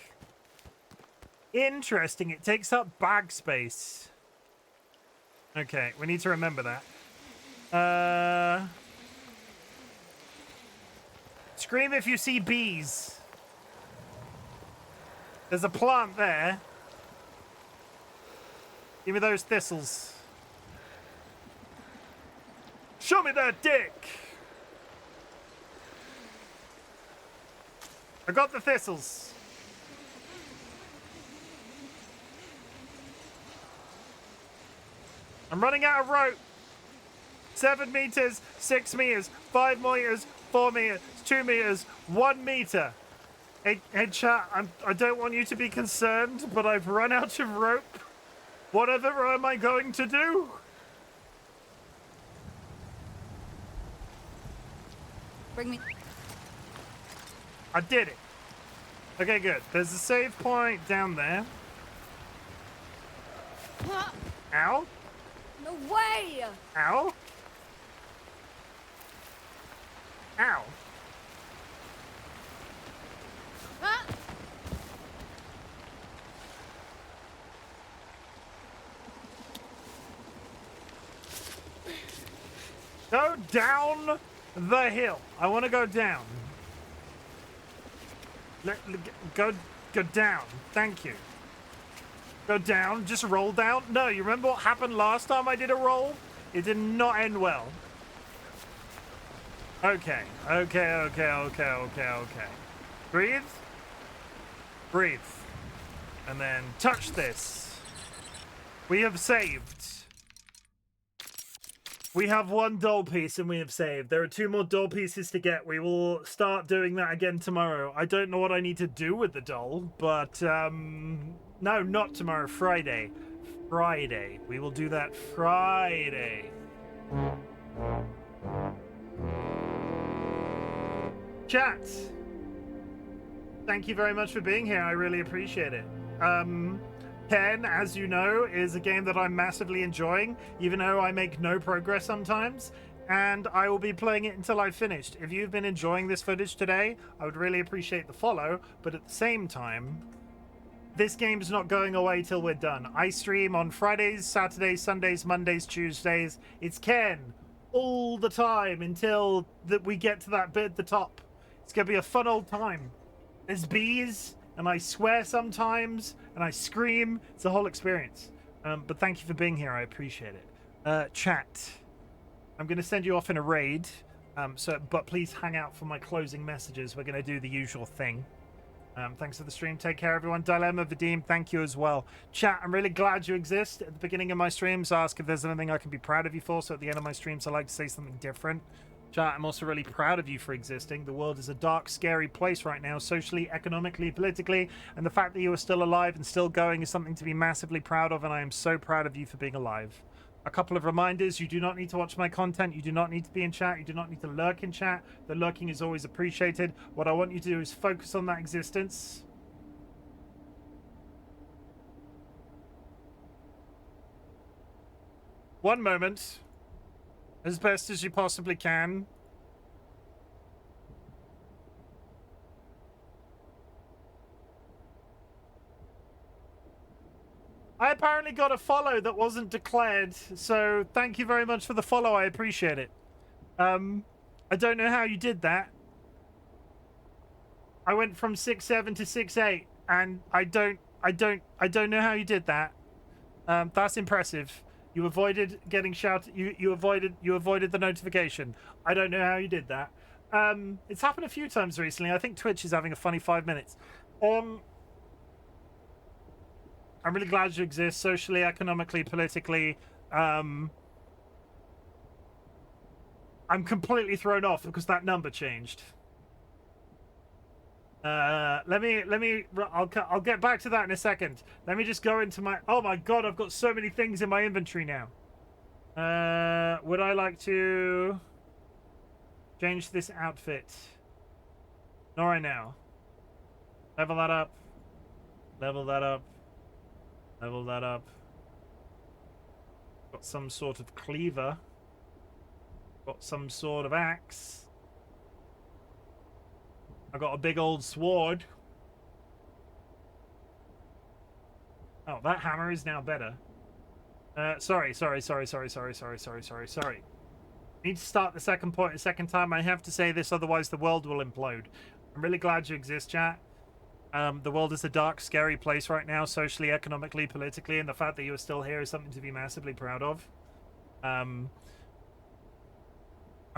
Interesting. It takes up bag space. Okay, we need to remember that. Scream if you see bees. There's a plant there. Give me those thistles. Show me that dick. I got the thistles. I'm running out of rope. 7 meters, 6 meters, 5 meters, 4 meters, 2 meters, 1 meter. Hey chat, I don't want you to be concerned, but I've run out of rope. Whatever am I going to do? Bring me. I did it. Okay, good. There's a save point down there. Ow. No way! Ow. Ow. Ah! Go down the hill. I want to go down. Go down. Thank you. Go down. Just roll down. No, you remember what happened last time I did a roll? It did not end well. Okay. Breathe. Breathe. And then touch this. We have saved. We have 1 doll piece and we have saved. There are 2 more doll pieces to get. We will start doing that again tomorrow. I don't know what I need to do with the doll, but no, not tomorrow. Friday. Friday. We will do that Friday. Chat. Thank you very much for being here. I really appreciate it. Pen, as you know, is a game that I'm massively enjoying, even though I make no progress sometimes, and I will be playing it until I've finished. If you've been enjoying this footage today, I would really appreciate the follow, but at the same time, this game's not going away till we're done. I stream on Fridays, Saturdays, Sundays, Mondays, Tuesdays. It's Ken all the time until we get to that bit at the top. It's going to be a fun old time. There's bees, and I swear sometimes, and I scream. It's a whole experience. But thank you for being here. I appreciate it. Chat. I'm going to send you off in a raid. But please hang out for my closing messages. We're going to do the usual thing. Thanks for the stream. Take care, everyone. Dilemma, Vadim, thank you as well. Chat, I'm really glad you exist. At the beginning of my streams, I ask if there's anything I can be proud of you for. So at the end of my streams, I like to say something different. Chat, I'm also really proud of you for existing. The world is a dark, scary place right now, socially, economically, politically. And the fact that you are still alive and still going is something to be massively proud of. And I am so proud of you for being alive. A couple of reminders. You do not need to watch my content. You do not need to be in chat. You do not need to lurk in chat. The lurking is always appreciated. What I want you to do is focus on that existence. One moment. As best as you possibly can. I apparently got a follow that wasn't declared, so thank you very much for the follow. I appreciate it. I don't know how you did that. I went from 6'7" to 6'8", and I don't know how you did that. That's impressive. You avoided getting shouted. You avoided the notification. I don't know how you did that. It's happened a few times recently. I think Twitch is having a funny 5 minutes. I'm really glad you exist, socially, economically, politically. I'm completely thrown off because that number changed. I'll get back to that in a second. Let me just go into my... Oh my god, I've got so many things in my inventory now. Would I like to change this outfit? Not right now. Level that up. Level that up. Level that up. Got some sort of cleaver. Got some sort of axe. I got a big old sword. Oh, that hammer is now better. Sorry. Need to start the second point a second time. I have to say this, otherwise the world will implode. I'm really glad you exist, chat. The world is a dark, scary place right now, socially, economically, politically, and the fact that you are still here is something to be massively proud of. I'm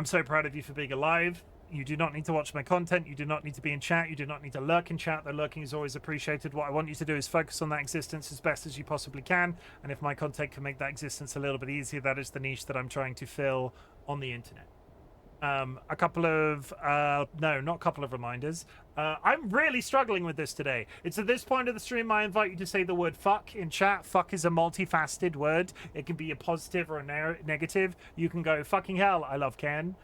so proud of you for being alive. You do not need to watch my content. You do not need to be in chat. You do not need to lurk in chat. The lurking is always appreciated. What I want you to do is focus on that existence as best as you possibly can. And if my content can make that existence a little bit easier, that is the niche that I'm trying to fill on the internet. A couple of not a couple of reminders. I'm really struggling with this today. It's at this point of the stream I invite you to say the word fuck in chat. Fuck is a multifaceted word. It can be a positive or a negative. You can go, fucking hell, I love Ken.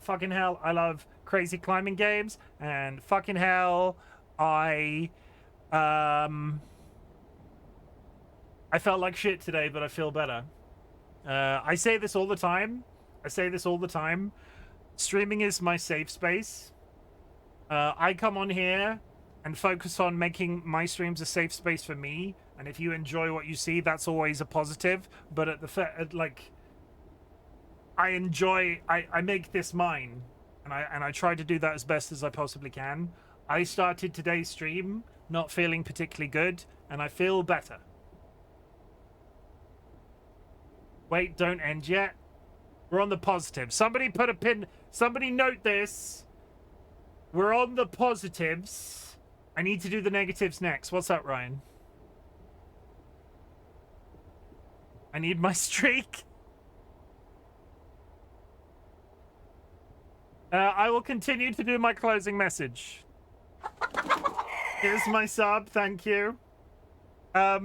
Fucking hell, I love crazy climbing games. And fucking hell, I felt like shit today, but I feel better. I say this all the time. Streaming is my safe space. I come on here and focus on making my streams a safe space for me. And if you enjoy what you see, that's always a positive. But I make this mine, and I try to do that as best as I possibly can. I started today's stream not feeling particularly good, and I feel better. Wait, don't end yet. We're on the positive. Somebody put a pin. Somebody note this. We're on the positives. I need to do the negatives next. What's up, Ryan? I need my streak. I will continue to do my closing message. Here's my sub. Thank you. I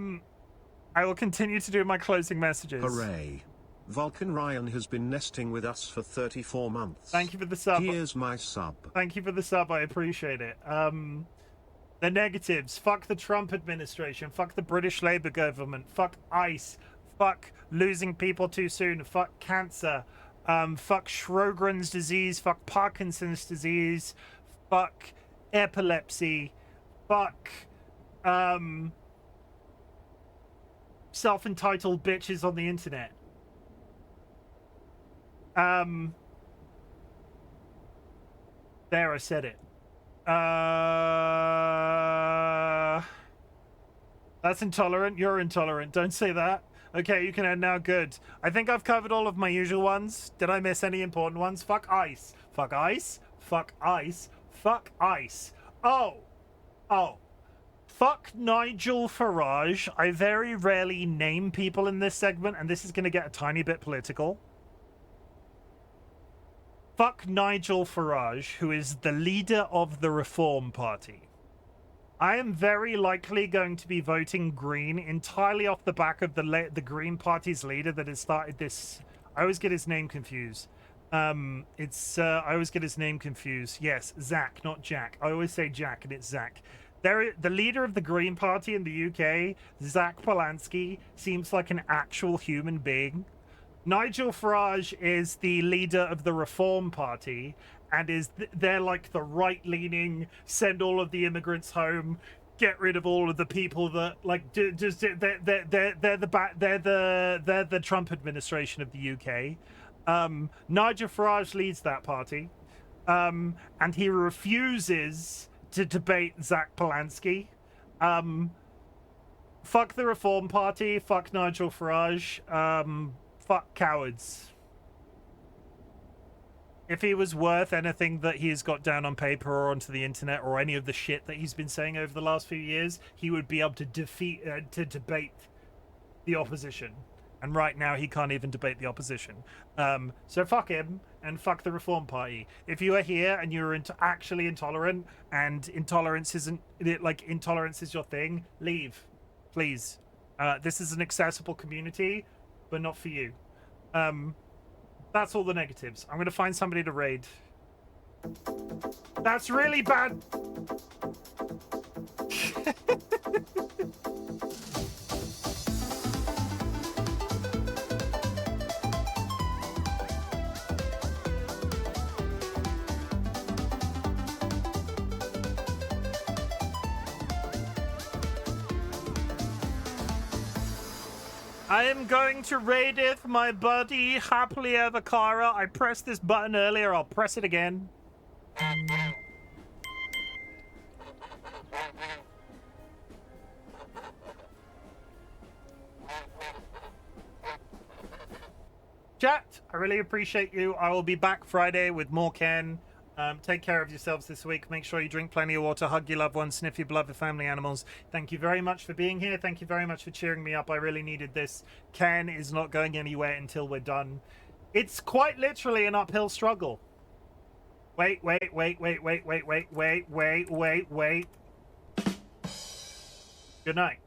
will continue to do my closing messages. Hooray. Vulcan Ryan has been nesting with us for 34 months. Thank you for the sub. Here's my sub. Thank you for the sub. I appreciate it. The negatives. Fuck the Trump administration. Fuck the British Labour government. Fuck ICE. Fuck losing people too soon. Fuck cancer. Fuck Sjogren's disease. Fuck Parkinson's disease. Fuck epilepsy. Fuck self-entitled bitches on the internet. There, I said it. That's intolerant. You're intolerant. Don't say that. Okay, you can end now. Good. I think I've covered all of my usual ones. Did I miss any important ones? Fuck ice. Fuck ice. Fuck ice. Fuck ice. Oh. Fuck Nigel Farage. I very rarely name people in this segment, and this is going to get a tiny bit political. Fuck Nigel Farage, who is the leader of the Reform Party. I am very likely going to be voting Green entirely off the back of the Green Party's leader that has started this. I always get his name confused. I always get his name confused. Yes, Zach, not Jack. I always say Jack, and it's Zach. The leader of the Green Party in the UK, Zach Polanski, seems like an actual human being. Nigel Farage is the leader of the Reform Party, and they're like the right-leaning, send all of the immigrants home, get rid of all of the people that like they're the Trump administration of the UK. Nigel Farage leads that party, and he refuses to debate Zach Polanski. Fuck the Reform Party. Fuck Nigel Farage. Fuck cowards. If he was worth anything that he's got down on paper or onto the internet or any of the shit that he's been saying over the last few years, he would be able to debate the opposition. And right now he can't even debate the opposition. So fuck him and fuck the Reform Party. If you are here and you're actually intolerant and intolerance is your thing, leave, please. This is an accessible community, but not for you. That's all the negatives. I'm going to find somebody to raid. That's really bad. I am going to raideth my buddy happily ever Kara. I pressed this button earlier. I'll press it again. Chat, I really appreciate you. I will be back Friday with more Ken. Take care of yourselves this week. Make sure you drink plenty of water, hug your loved ones, sniff your beloved family animals. Thank you very much for being here. Thank you very much for cheering me up. I really needed this. Ken is not going anywhere until we're done. It's quite literally an uphill struggle. Wait. Good night.